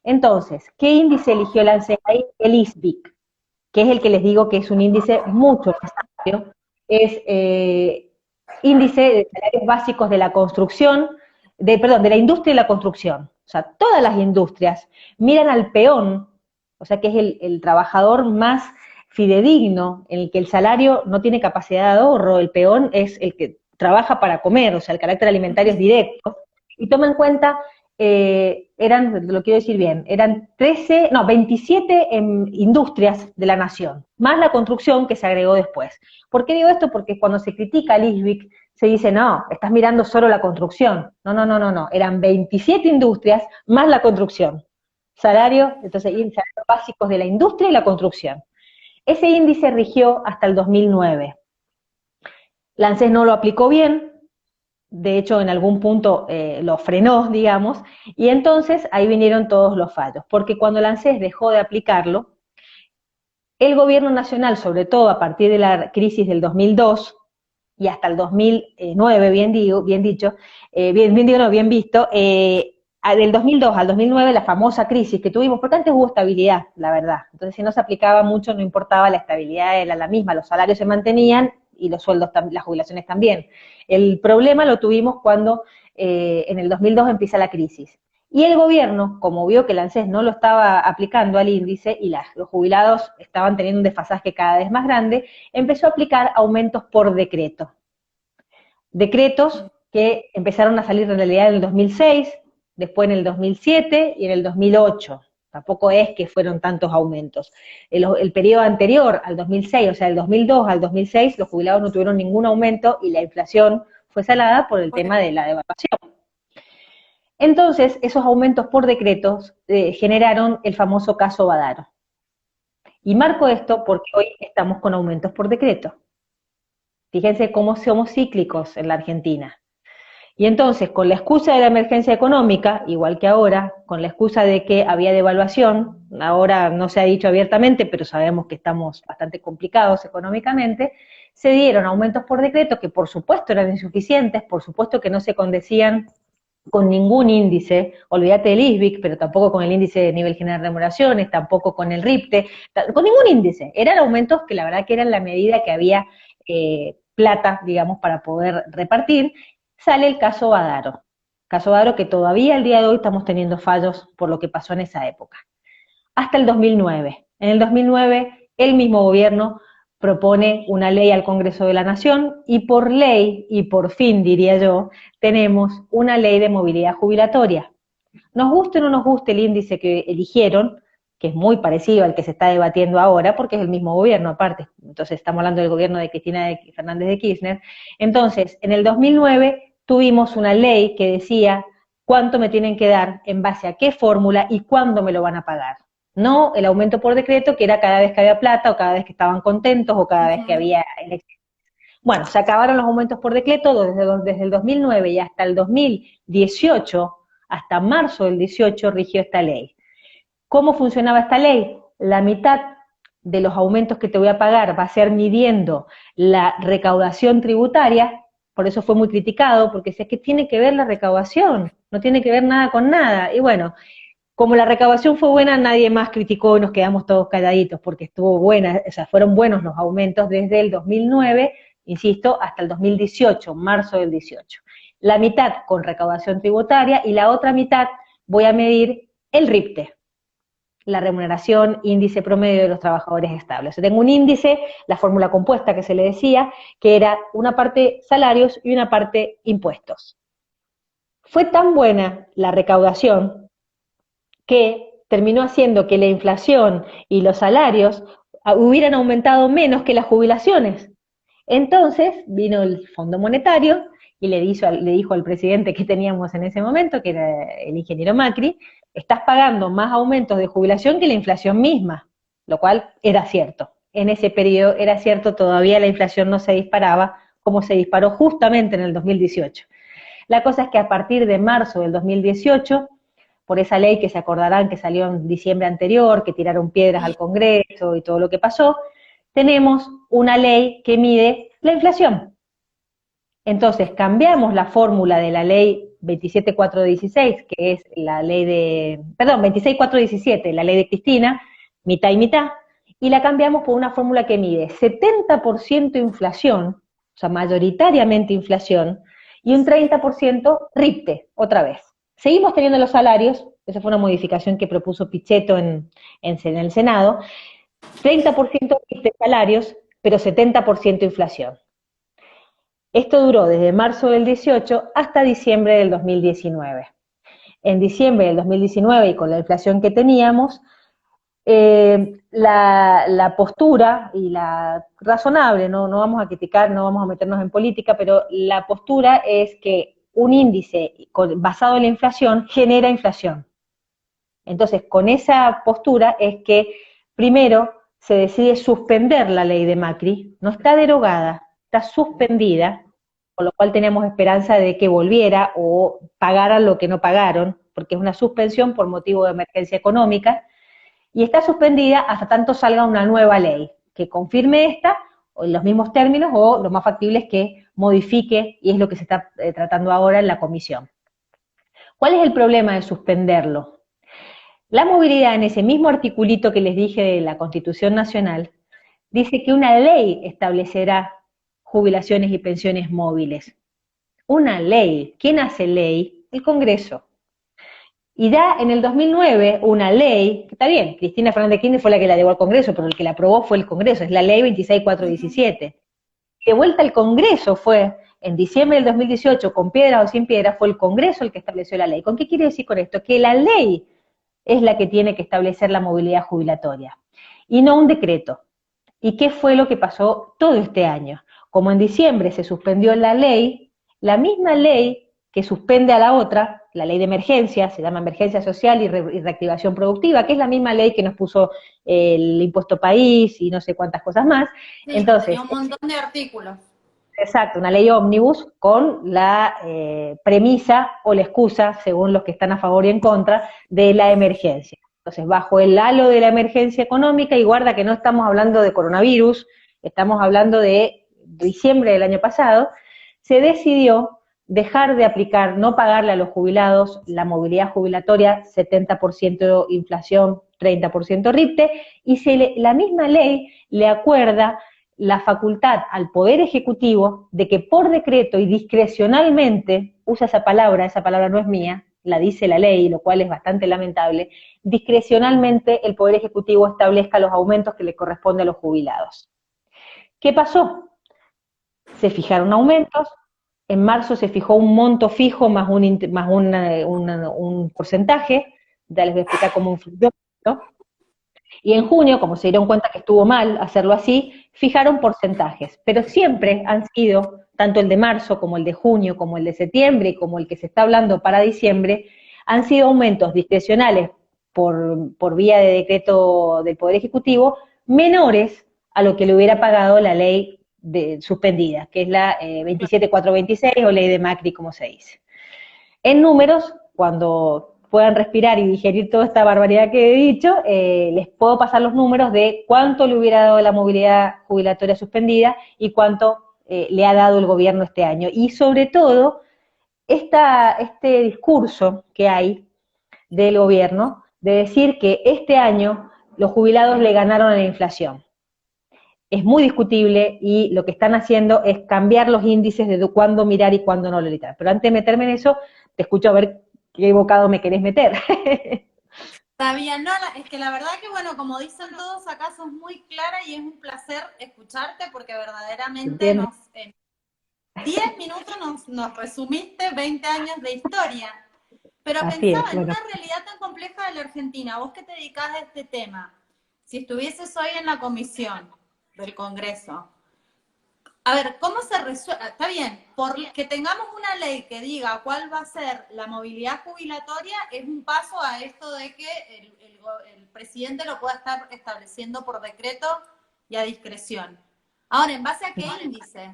Entonces, ¿qué índice eligió el ANSES ahí? El ISBIC, que es el que les digo que es un índice mucho más amplio, es índice de salarios básicos de la construcción, de la industria y la construcción. O sea, todas las industrias miran al peón, o sea, que es el trabajador más fidedigno, en el que el salario no tiene capacidad de ahorro, el peón es el que trabaja para comer, o sea, el carácter alimentario es directo, y toma en cuenta, lo quiero decir bien, eran 27 industrias de la nación, más la construcción que se agregó después. ¿Por qué digo esto? Porque cuando se critica al ISBIC, se dice, no, estás mirando solo la construcción. No, eran 27 industrias más la construcción. Entonces, salarios básicos de la industria y la construcción. Ese índice rigió hasta el 2009. La ANSES no lo aplicó bien, de hecho en algún punto lo frenó, digamos, y entonces ahí vinieron todos los fallos, porque cuando la ANSES dejó de aplicarlo, el gobierno nacional, sobre todo a partir de la crisis del 2002, y hasta el 2009, bien visto, del 2002 al 2009 la famosa crisis que tuvimos, porque antes hubo estabilidad, la verdad, entonces si no se aplicaba mucho no importaba, la estabilidad era la misma, los salarios se mantenían y los sueldos, las jubilaciones también. El problema lo tuvimos cuando en el 2002 empieza la crisis. Y el gobierno, como vio que el ANSES no lo estaba aplicando al índice y los jubilados estaban teniendo un desfasaje cada vez más grande, empezó a aplicar aumentos por decreto. Decretos que empezaron a salir en realidad en el 2006, después en el 2007 y en el 2008. Tampoco es que fueron tantos aumentos. El periodo anterior al 2006, o sea, del 2002 al 2006, los jubilados no tuvieron ningún aumento y la inflación fue salada por el tema de la devaluación. Entonces, esos aumentos por decretos generaron el famoso caso Badaro. Y marco esto porque hoy estamos con aumentos por decreto. Fíjense cómo somos cíclicos en la Argentina. Y entonces, con la excusa de la emergencia económica, igual que ahora, con la excusa de que había devaluación, ahora no se ha dicho abiertamente, pero sabemos que estamos bastante complicados económicamente, se dieron aumentos por decreto que por supuesto eran insuficientes, por supuesto que no se condecían con ningún índice, olvídate del ISBIC, pero tampoco con el índice de nivel general de remuneraciones, tampoco con el RIPTE, con ningún índice, eran aumentos que la verdad que eran la medida que había plata, digamos, para poder repartir. Sale el caso Badaro que todavía al día de hoy estamos teniendo fallos por lo que pasó en esa época. Hasta el 2009. En el 2009 el mismo gobierno propone una ley al Congreso de la Nación y por ley, y por fin diría yo, tenemos una ley de movilidad jubilatoria. Nos guste o no nos guste el índice que eligieron, que es muy parecido al que se está debatiendo ahora, porque es el mismo gobierno aparte, entonces estamos hablando del gobierno de Cristina Fernández de Kirchner. Entonces, en el 2009 tuvimos una ley que decía cuánto me tienen que dar, en base a qué fórmula y cuándo me lo van a pagar. No el aumento por decreto, que era cada vez que había plata, o cada vez que estaban contentos, o cada vez que había elecciones. Bueno, se acabaron los aumentos por decreto desde el 2009 y hasta el 2018, hasta marzo del 18, rigió esta ley. ¿Cómo funcionaba esta ley? La mitad de los aumentos que te voy a pagar va a ser midiendo la recaudación tributaria, por eso fue muy criticado, porque es que tiene que ver la recaudación, no tiene que ver nada con nada. Y bueno, como la recaudación fue buena, nadie más criticó y nos quedamos todos calladitos, porque estuvo buena, o sea, fueron buenos los aumentos desde el 2009, insisto, hasta el 2018, marzo del 18. La mitad con recaudación tributaria y la otra mitad voy a medir el RIPTE, la remuneración índice promedio de los trabajadores estables. Tengo un índice, la fórmula compuesta que se le decía, que era una parte salarios y una parte impuestos. Fue tan buena la recaudación que terminó haciendo que la inflación y los salarios hubieran aumentado menos que las jubilaciones. Entonces vino el Fondo Monetario y le dijo al presidente que teníamos en ese momento, que era el ingeniero Macri, estás pagando más aumentos de jubilación que la inflación misma, lo cual era cierto. En ese periodo era cierto, todavía la inflación no se disparaba como se disparó justamente en el 2018. La cosa es que a partir de marzo del 2018 por esa ley que se acordarán que salió en diciembre anterior, que tiraron piedras al Congreso y todo lo que pasó, tenemos una ley que mide la inflación. Entonces, cambiamos la fórmula de la ley 27416, que es la ley de, perdón, 26417, la ley de Cristina, mitad y mitad, y la cambiamos por una fórmula que mide 70% inflación, o sea, mayoritariamente inflación, y un 30% RIPTE, otra vez. Seguimos teniendo los salarios, esa fue una modificación que propuso Pichetto en el Senado, 30% RIPTE salarios, pero 70% inflación. Esto duró desde marzo del 18 hasta diciembre del 2019. En diciembre del 2019, y con la inflación que teníamos, la postura y la razonable, no vamos a criticar, no vamos a meternos en política, pero la postura es que un índice basado en la inflación genera inflación. Entonces, con esa postura es que primero se decide suspender la ley de Macri, no está derogada, está suspendida, con lo cual tenemos esperanza de que volviera o pagaran lo que no pagaron, porque es una suspensión por motivo de emergencia económica, y está suspendida hasta tanto salga una nueva ley que confirme esta, o en los mismos términos, o lo más factible es que modifique, y es lo que se está tratando ahora en la comisión. ¿Cuál es el problema de suspenderlo? La movilidad, en ese mismo articulito que les dije de la Constitución Nacional, dice que una ley establecerá jubilaciones y pensiones móviles. Una ley. ¿Quién hace ley? El Congreso. Y ya en el 2009, una ley, que está bien, Cristina Fernández de Kirchner fue la que la llevó al Congreso, pero el que la aprobó fue el Congreso, es la ley 26417. De vuelta al Congreso fue, en diciembre del 2018, con piedras o sin piedras, fue el Congreso el que estableció la ley. ¿Con qué quiere decir con esto? Que la ley es la que tiene que establecer la movilidad jubilatoria, y no un decreto. ¿Y qué fue lo que pasó todo este año? Como en diciembre se suspendió la ley, la misma ley que suspende a la otra, la ley de emergencia, se llama emergencia social y reactivación productiva, que es la misma ley que nos puso el impuesto país y no sé cuántas cosas más. Sí, Entonces, tenía un montón de artículos. exacto, una ley ómnibus con la premisa o la excusa, según los que están a favor y en contra, de la emergencia. Entonces, bajo el halo de la emergencia económica, y guarda que no estamos hablando de coronavirus, estamos hablando de diciembre del año pasado, se decidió dejar de aplicar, no pagarle a los jubilados la movilidad jubilatoria, 70% inflación, 30% RIPTE, y la misma ley le acuerda la facultad al Poder Ejecutivo de que por decreto y discrecionalmente, usa esa palabra no es mía, la dice la ley, lo cual es bastante lamentable, discrecionalmente el Poder Ejecutivo establezca los aumentos que le corresponden a los jubilados. ¿Qué pasó? Se fijaron aumentos, en marzo se fijó un monto fijo más un porcentaje, ya les voy a explicar cómo influyó, ¿no? Y en junio, como se dieron cuenta que estuvo mal hacerlo así, fijaron porcentajes, pero siempre han sido, tanto el de marzo como el de junio, como el de septiembre, como el que se está hablando para diciembre, han sido aumentos discrecionales por vía de decreto del Poder Ejecutivo, menores a lo que le hubiera pagado la ley suspendida, que es la 27426 o ley de Macri, como se dice. En números, cuando puedan respirar y digerir toda esta barbaridad que he dicho, les puedo pasar los números de cuánto le hubiera dado la movilidad jubilatoria suspendida y cuánto le ha dado el gobierno este año. Y sobre todo, este discurso que hay del gobierno de decir que este año los jubilados le ganaron a la inflación. Es muy discutible y lo que están haciendo es cambiar los índices de cuándo mirar y cuándo no mirar. Pero antes de meterme en eso, te escucho a ver qué bocado me querés meter. Está bien, no, es que la verdad que bueno, como dicen todos acá, sos muy clara y es un placer escucharte porque verdaderamente en 10 minutos nos resumiste 20 años de historia. Pero Así pensaba es, en bueno. una realidad tan compleja de la Argentina, vos que te dedicás a este tema, si estuvieses hoy en la comisión del Congreso, a ver, ¿cómo se resuelve? Está bien, por que tengamos una ley que diga cuál va a ser la movilidad jubilatoria, es un paso a esto de que el presidente lo pueda estar estableciendo por decreto y a discreción. Ahora, ¿en base a qué índice?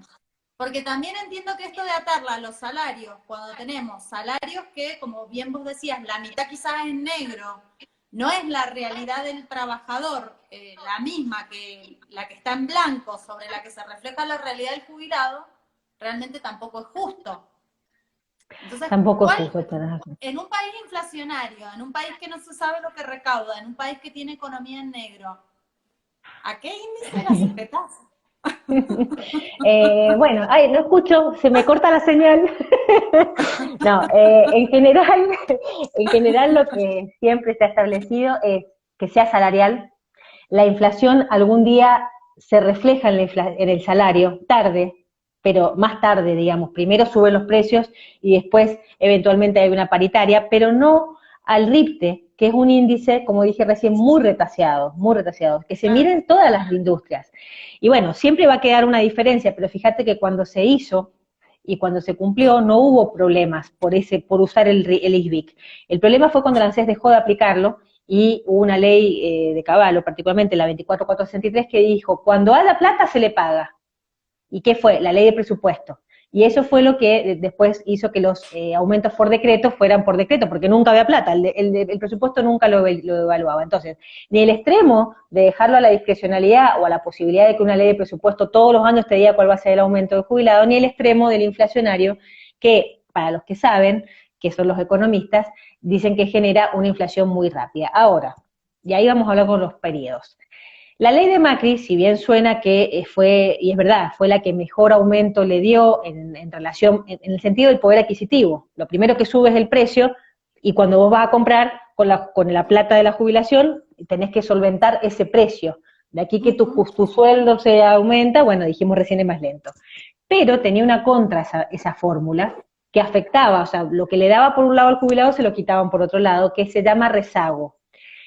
Porque también entiendo que esto de atarla a los salarios, cuando tenemos salarios que, como bien vos decías, la mitad quizás es negro, no es la realidad del trabajador la misma que la que está en blanco, sobre la que se refleja la realidad del jubilado, realmente tampoco es justo. Entonces, Tampoco es ¿cuál, justo, tenés razón. en un país inflacionario, en un país que no se sabe lo que recauda, en un país que tiene economía en negro, ¿a qué índice la sujetas? Bueno, ay, no escucho, se me corta la señal. No, en general lo que siempre se ha establecido es que sea salarial. La inflación algún día se refleja en el salario, tarde, pero más tarde, digamos. Primero suben los precios y después eventualmente hay una paritaria, pero no al RIPTE, que es un índice, como dije recién, muy retaseado, que se Claro. mira en todas las industrias. Y bueno, siempre va a quedar una diferencia, pero fíjate que cuando se hizo y cuando se cumplió no hubo problemas por usar el ISBIC. El problema fue cuando la ANSES dejó de aplicarlo y hubo una ley de Caballo, particularmente la 24463, que dijo, cuando haya plata se le paga. ¿Y qué fue? La ley de presupuesto. Y eso fue lo que después hizo que los aumentos por decreto fueran por decreto, porque nunca había plata, el presupuesto nunca lo evaluaba. Entonces, ni el extremo de dejarlo a la discrecionalidad o a la posibilidad de que una ley de presupuesto todos los años te diga cuál va a ser el aumento del jubilado, ni el extremo del inflacionario, que para los que saben, que son los economistas, dicen que genera una inflación muy rápida. Ahora, y ahí vamos a hablar con los periodos. La ley de Macri, si bien suena que fue, y es verdad, fue la que mejor aumento le dio en relación, en el sentido del poder adquisitivo. Lo primero que sube es el precio, y cuando vos vas a comprar con la plata de la jubilación, tenés que solventar ese precio. De aquí que tu sueldo se aumenta, bueno, dijimos recién es más lento. Pero tenía una contra esa fórmula que afectaba, o sea, lo que le daba por un lado al jubilado se lo quitaban por otro lado, que se llama rezago.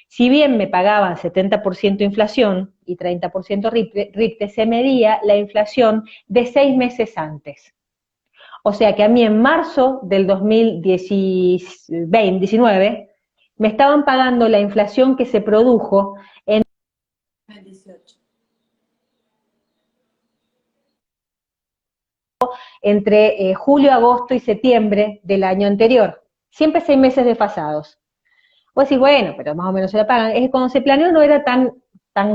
Si bien me pagaban 70% inflación y 30% RIPTE, se medía la inflación de 6 meses antes. O sea que a mí en marzo del 2019 me estaban pagando la inflación que se produjo El 18. entre julio, agosto y septiembre del año anterior. Siempre 6 meses desfasados. Vos decís, bueno, pero más o menos se la pagan. Es que cuando se planeó no era tan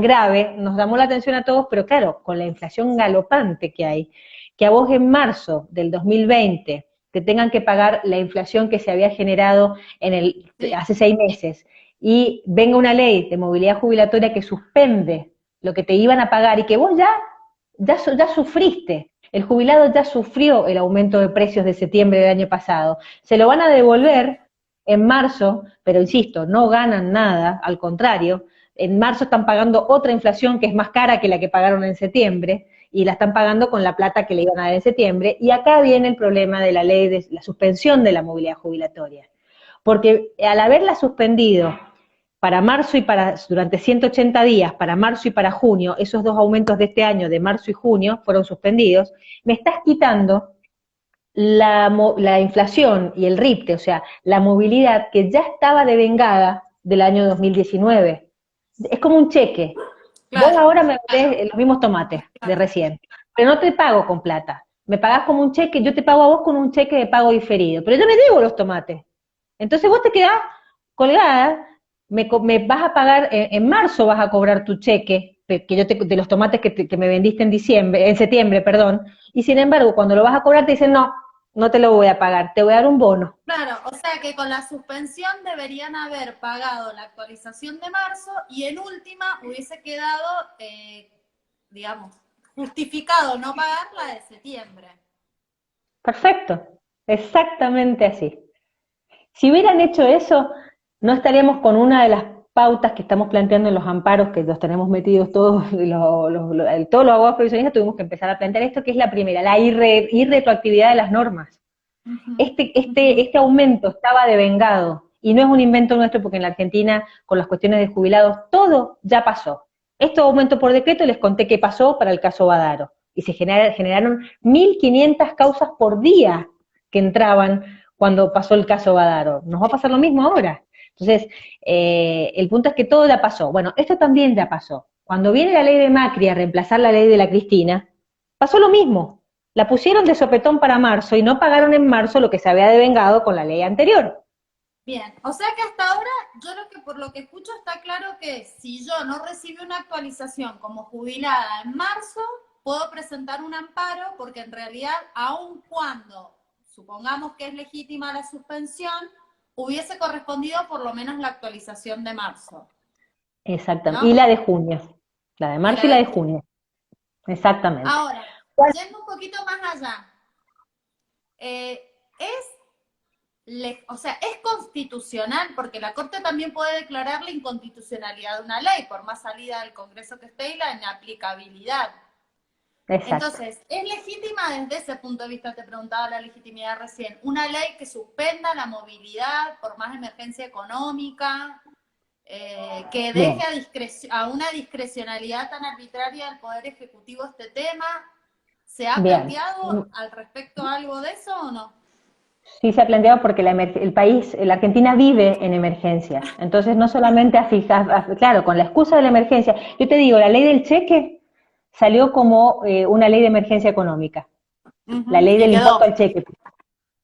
grave, nos llamó la atención a todos, pero claro, con la inflación galopante que hay, que a vos en marzo del 2020 te tengan que pagar la inflación que se había generado Sí. hace 6 meses, y venga una ley de movilidad jubilatoria que suspende lo que te iban a pagar y que vos ya sufriste. El jubilado ya sufrió el aumento de precios de septiembre del año pasado. Se lo van a devolver en marzo, pero insisto, no ganan nada, al contrario, en marzo están pagando otra inflación que es más cara que la que pagaron en septiembre, y la están pagando con la plata que le iban a dar en septiembre, y acá viene el problema de la ley de la suspensión de la movilidad jubilatoria, porque al haberla suspendido para marzo y durante 180 días, para marzo y para junio, esos dos aumentos de este año, de marzo y junio, fueron suspendidos, me estás quitando la inflación y el RIPTE, o sea, la movilidad que ya estaba devengada del año 2019. Es como un cheque. Vos Claro, ahora me vendés los mismos tomates de recién, pero no te pago con plata. Me pagás como un cheque, yo te pago a vos con un cheque de pago diferido, pero yo me debo los tomates. Entonces vos te quedás colgada, me vas a pagar, en marzo vas a cobrar tu cheque, que de los tomates que me vendiste en septiembre, perdón, y sin embargo, cuando lo vas a cobrar te dicen, no, no te lo voy a pagar, te voy a dar un bono. claro, o sea que con la suspensión deberían haber pagado la actualización de marzo y en última hubiese quedado, digamos, justificado no pagar la de septiembre. Perfecto, exactamente así. Si hubieran hecho eso, no estaríamos con una de las pautas que estamos planteando en los amparos, que los tenemos metidos todos, todos los abogados previsionistas tuvimos que empezar a plantear esto, que es la primera, la irretroactividad de las normas. Este aumento estaba devengado, y no es un invento nuestro, porque en la Argentina, con las cuestiones de jubilados, todo ya pasó. Estos aumentos por decreto les conté qué pasó para el caso Badaro, y se generaron 1.500 causas por día que entraban cuando pasó el caso Badaro. Nos va a pasar lo mismo ahora. Entonces, el punto es que todo ya pasó. Bueno, esto también ya pasó. Cuando viene la ley de Macri a reemplazar la ley de la Cristina, pasó lo mismo. La pusieron de sopetón para marzo y no pagaron en marzo lo que se había devengado con la ley anterior. Bien, o sea que hasta ahora yo lo que por lo que escucho está claro que si yo no recibo una actualización como jubilada en marzo, puedo presentar un amparo porque en realidad, aun cuando supongamos que es legítima la suspensión, hubiese correspondido por lo menos la actualización de marzo, Exactamente. Y ¿no? la de junio. La de Y marzo y la la de de junio. junio. Exactamente. Ahora, yendo un poquito más allá, es o sea, es constitucional, porque la Corte también puede declarar la inconstitucionalidad de una ley, por más salida del Congreso que esté y la inaplicabilidad. Exacto. Entonces, ¿es legítima desde ese punto de vista? Te preguntaba la legitimidad recién. ¿Una ley que suspenda la movilidad por más emergencia económica, que deje Bien. a una discrecionalidad tan arbitraria del Poder Ejecutivo este tema? ¿Se ha Bien. planteado al respecto algo de eso o no? Sí se ha planteado porque el país, la Argentina vive en emergencias. Entonces, no solamente claro, con la excusa de la emergencia. Yo te digo, la ley del cheque salió como una ley de emergencia económica. Uh La -huh. ley Y del impuesto quedó. al cheque.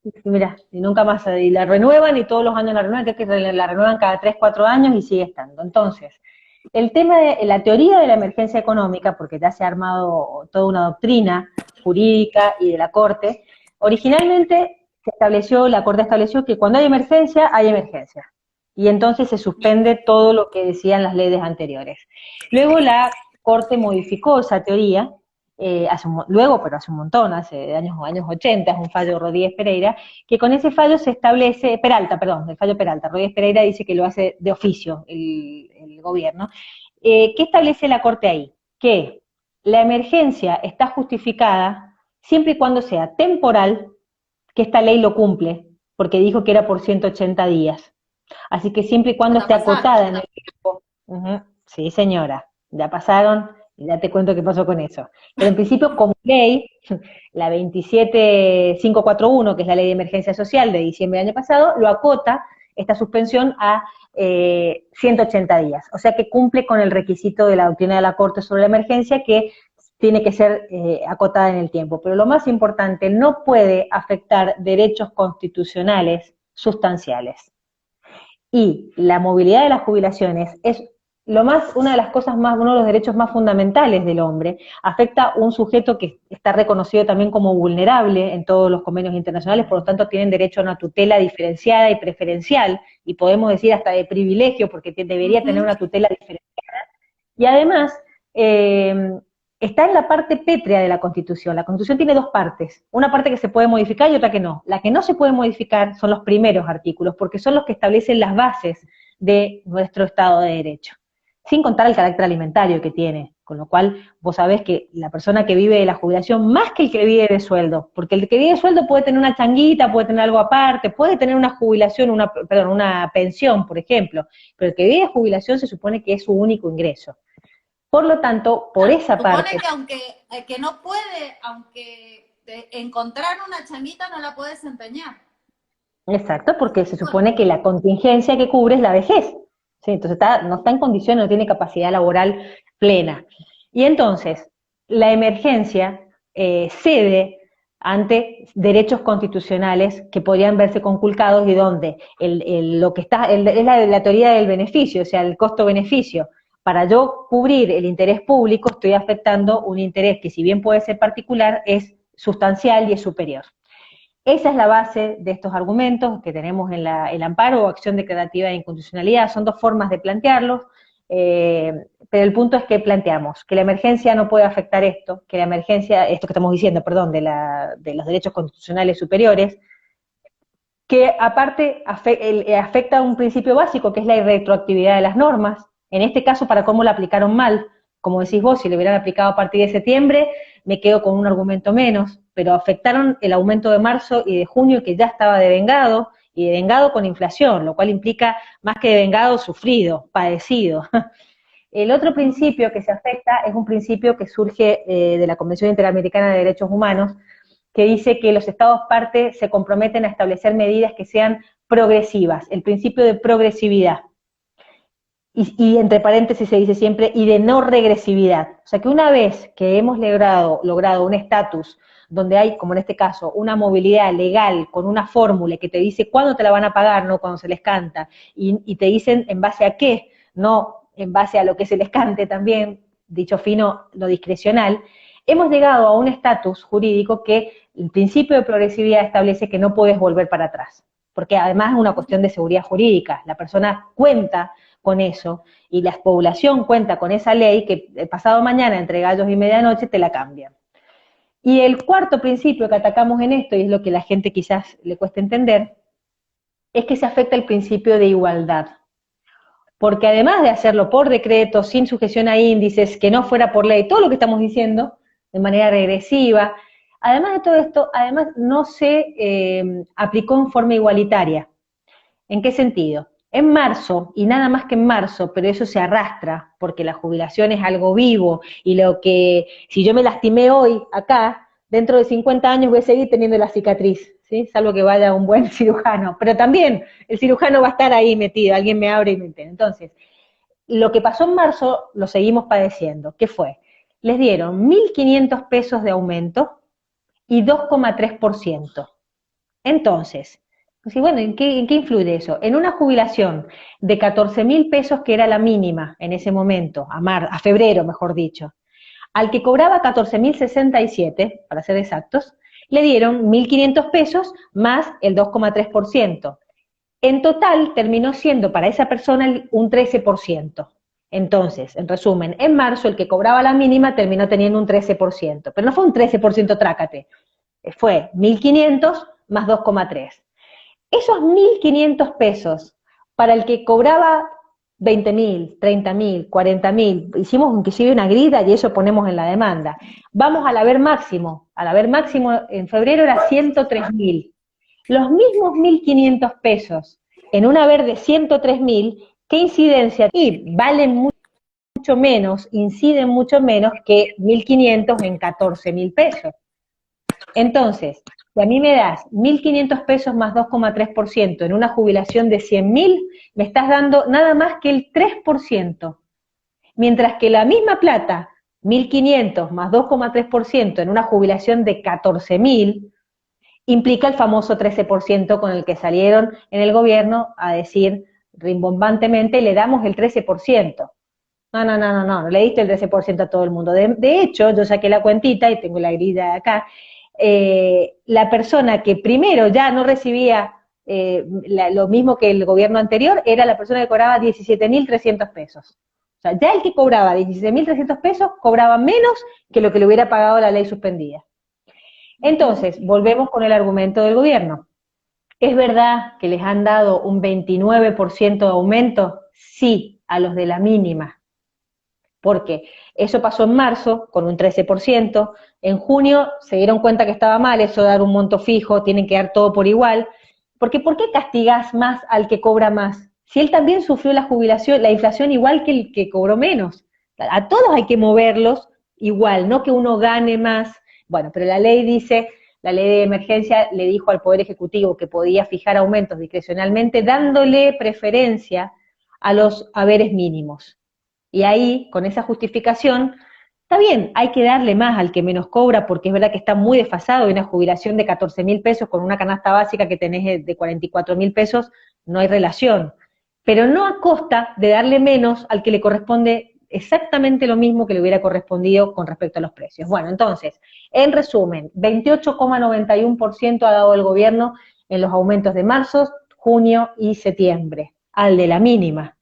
Y mira, y nunca más, y la renuevan y todos los años la renuevan, creo que la renuevan cada 3, 4 años y sigue estando. Entonces, el tema de la teoría de la emergencia económica, porque ya se ha armado toda una doctrina jurídica y de la Corte, originalmente la Corte estableció que cuando hay emergencia, hay emergencia. Y entonces se suspende todo lo que decían las leyes anteriores. Luego la Corte modificó esa teoría luego, pero hace un montón, hace años 80, es un fallo Rodríguez Pereira, que con ese fallo se establece, el fallo Peralta, Rodríguez Pereira dice que lo hace de oficio el gobierno. ¿Qué establece la Corte ahí? Que la emergencia está justificada siempre y cuando sea temporal, que esta ley lo cumple, porque dijo que era por 180 días. Así que siempre y cuando Ya esté pasaron. acotada en el tiempo. Sí, señora, ya pasaron y ya te cuento qué pasó con eso. Pero en principio, como ley, la 27541, que es la ley de emergencia social de diciembre del año pasado, lo acota esta suspensión a 180 días. O sea que cumple con el requisito de la doctrina de la Corte sobre la emergencia, que tiene que ser acotada en el tiempo. Pero lo más importante, no puede afectar derechos constitucionales sustanciales. Y la movilidad de las jubilaciones es una de las cosas más, uno de los derechos más fundamentales del hombre. Afecta a un sujeto que está reconocido también como vulnerable en todos los convenios internacionales, por lo tanto tienen derecho a una tutela diferenciada y preferencial, y podemos decir hasta de privilegio, porque Uh debería tener -huh. una tutela diferenciada. Y además, está en la parte pétrea de la Constitución. La Constitución tiene dos partes, una parte que se puede modificar y otra que no. La que no se puede modificar son los primeros artículos, porque son los que establecen las bases de nuestro Estado de Derecho, sin contar el carácter alimentario que tiene, con lo cual vos sabés que la persona que vive de la jubilación, más que el que vive de sueldo, porque el que vive de sueldo puede tener una changuita, puede tener algo aparte, puede tener una jubilación, una pensión, por ejemplo, pero el que vive de jubilación se supone que es su único ingreso. Por lo tanto, por esa Supone parte, que aunque que no puede, aunque encontrar una changuita no la puede desempeñar. exacto, porque se Supone. supone que la contingencia que cubre es la vejez, ¿sí? Entonces no está en condiciones, no tiene capacidad laboral plena. Y entonces, la emergencia cede ante derechos constitucionales que podrían verse conculcados y donde lo que está, es la teoría del beneficio, o sea, el costo-beneficio. Para yo cubrir el interés público, estoy afectando un interés que, si bien puede ser particular, es sustancial y es superior. Esa es la base de estos argumentos que tenemos en el amparo o acción declarativa de inconstitucionalidad. Son dos formas de plantearlos, pero el punto es que planteamos que la emergencia no puede afectar esto, que la emergencia, esto que estamos diciendo, perdón, de los derechos constitucionales superiores, que aparte afecta un principio básico, que es la irretroactividad de las normas, en este caso para cómo la aplicaron mal. Como decís vos, si lo hubieran aplicado a partir de septiembre, me quedo con un argumento menos, pero afectaron el aumento de marzo y de junio, que ya estaba devengado, y devengado con inflación, lo cual implica más que devengado, sufrido, padecido. El otro principio que se afecta es un principio que surge de la Convención Interamericana de Derechos Humanos, que dice que los Estados partes se comprometen a establecer medidas que sean progresivas, el principio de progresividad. y entre paréntesis se dice siempre, y de no regresividad. O sea que una vez que hemos logrado un estatus donde hay, como en este caso, una movilidad legal con una fórmula que te dice cuándo te la van a pagar, no cuando se les canta, y te dicen en base a qué, no en base a lo que se les cante también, dicho fino, lo discrecional, hemos llegado a un estatus jurídico que el principio de progresividad establece que no puedes volver para atrás, porque además es una cuestión de seguridad jurídica, la persona cuenta con eso, y la población cuenta con esa ley que el pasado mañana, entre gallos y medianoche, te la cambian. Y el cuarto principio que atacamos en esto, y es lo que a la gente quizás le cuesta entender, es que se afecta el principio de igualdad. Porque además de hacerlo por decreto, sin sujeción a índices, que no fuera por ley, todo lo que estamos diciendo, de manera regresiva, además de todo esto, además no se aplicó en forma igualitaria. ¿En qué sentido? En marzo, y nada más que en marzo, pero eso se arrastra, porque la jubilación es algo vivo, y lo que, si yo me lastimé hoy acá, dentro de 50 años voy a seguir teniendo la cicatriz, ¿sí? Salvo que vaya un buen cirujano, pero también el cirujano va a estar ahí metido, alguien me abre y me entiende. Entonces, lo que pasó en marzo lo seguimos padeciendo. ¿Qué fue? Les dieron 1.500 pesos de aumento y 2,3%. Entonces, pues, y bueno, en qué influye eso? En una jubilación de 14.000 pesos, que era la mínima en ese momento, a febrero, mejor dicho, al que cobraba 14.067, para ser exactos, le dieron 1.500 pesos más el 2,3%. En total terminó siendo para esa persona un 13%. Entonces, en resumen, en marzo el que cobraba la mínima terminó teniendo un 13%, pero no fue un 13% trácate, fue 1.500 más 2,3. Esos 1.500 pesos para el que cobraba 20.000, 30.000, 40.000, hicimos inclusive una grida y eso ponemos en la demanda. Vamos al haber máximo en febrero era 103.000. Los mismos 1.500 pesos en un haber de 103.000, ¿qué incidencia? Y valen mucho menos, inciden mucho menos que 1.500 en 14.000 pesos. Entonces, si a mí me das 1.500 pesos más 2,3% en una jubilación de 100.000, me estás dando nada más que el 3%. Mientras que la misma plata, 1.500 más 2,3% en una jubilación de 14.000, implica el famoso 13% con el que salieron en el gobierno a decir rimbombantemente, le damos el 13%. No, le diste el 13% a todo el mundo. De hecho, yo saqué la cuentita y tengo la grilla acá, la persona que primero ya no recibía lo mismo que el gobierno anterior era la persona que cobraba 17.300 pesos. O sea, ya el que cobraba 17.300 pesos cobraba menos que lo que le hubiera pagado la ley suspendida. Entonces, volvemos con el argumento del gobierno. ¿Es verdad que les han dado un 29% de aumento? Sí, a los de la mínima. Porque eso pasó en marzo con un 13%, en junio se dieron cuenta que estaba mal eso de dar un monto fijo, tienen que dar todo por igual, porque ¿por qué castigás más al que cobra más? Si él también sufrió la jubilación, la inflación igual que el que cobró menos. A todos hay que moverlos igual, no que uno gane más. Bueno, pero la ley dice, la ley de emergencia le dijo al Poder Ejecutivo que podía fijar aumentos discrecionalmente, dándole preferencia a los haberes mínimos. Y ahí, con esa justificación, está bien, hay que darle más al que menos cobra, porque es verdad que está muy desfasado, y una jubilación de 14.000 pesos con una canasta básica que tenés de 44.000 pesos, no hay relación. Pero no a costa de darle menos al que le corresponde exactamente lo mismo que le hubiera correspondido con respecto a los precios. Bueno, entonces, en resumen, 28,91% ha dado el gobierno en los aumentos de marzo, junio y septiembre, al de la mínima.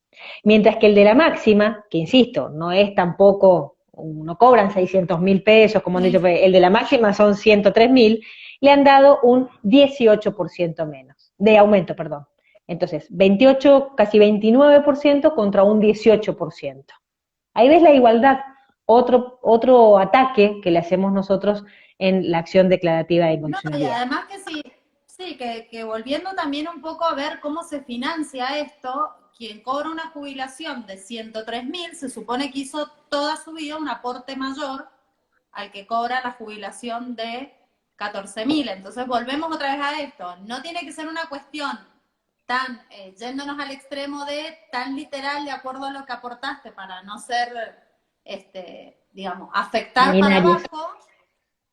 Mientras que el de la máxima, que insisto, no es tampoco, no cobran 600.000 pesos, como han dicho, el de la máxima son 103.000, le han dado un 18% menos, de aumento, perdón. Entonces, 28, casi 29% contra un 18%. Ahí ves la igualdad, otro ataque que le hacemos nosotros en la acción declarativa de No, y inconstitucionalidad. además que sí, que volviendo también un poco a ver cómo se financia esto, quien cobra una jubilación de 103.000 se supone que hizo toda su vida un aporte mayor al que cobra la jubilación de 14.000. Entonces volvemos otra vez a esto. No tiene que ser una cuestión tan, yéndonos al extremo de tan literal de acuerdo a lo que aportaste para no ser, digamos, afectar para Sanguinarios. abajo,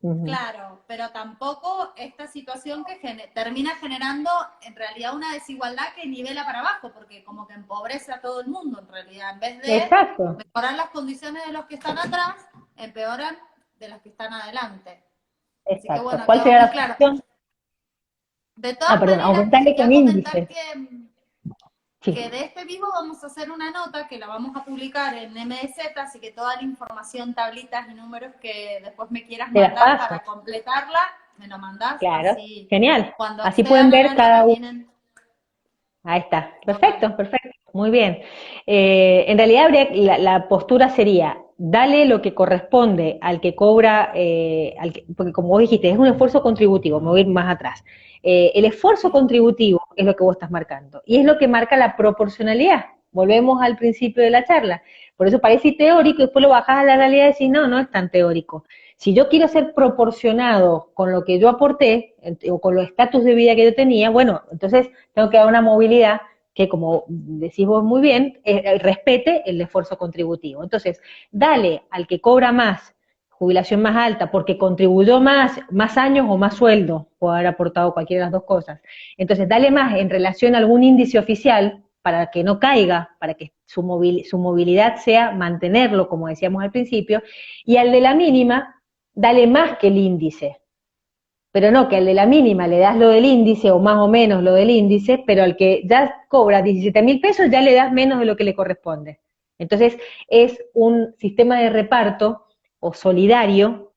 Ujú. claro, pero tampoco esta situación que termina generando en realidad una desigualdad que nivela para abajo, porque como que empobrece a todo el mundo en realidad, en vez de Exacto, mejorar las condiciones de los que están atrás, empeoran de los que están adelante. Así que exacto. bueno, ¿Cuál quedó sería muy la claro. solución? De Ah, todas perdón, maneras, te aumentarle quería con comentar índice. que Sí, de este vivo vamos a hacer una nota que la vamos a publicar en MDZ, así que toda la información, tablitas y números que después me quieras te las mandar paso. para completarla, me lo mandás, Claro, así genial. cuando Así pueden accedan a la ver nota cada uno. tienen Ahí está, total. perfecto, perfecto, muy bien. En realidad la postura sería, dale lo que corresponde al que cobra, porque como vos dijiste, es un esfuerzo contributivo, me voy a ir más atrás. El esfuerzo Sí, contributivo es lo que vos estás marcando y es lo que marca la proporcionalidad. Volvemos al principio de la charla. Por eso parece teórico y después lo bajás a la realidad y decís, no, no es tan teórico. Si yo quiero ser proporcionado con lo que yo aporté o con los estatus de vida que yo tenía, bueno, entonces tengo que dar una movilidad que, como decís vos muy bien, respete el esfuerzo contributivo. Entonces, dale al que cobra más, jubilación más alta, porque contribuyó más años o más sueldo, puede haber aportado cualquiera de las dos cosas. Entonces, dale más en relación a algún índice oficial para que no caiga, para que su movilidad sea mantenerlo, como decíamos al principio, y al de la mínima, dale más que el índice, pero no que al de la mínima le das lo del índice o más o menos lo del índice, pero al que ya cobra 17.000 pesos ya le das menos de lo que le corresponde. Entonces es un sistema de reparto o solidario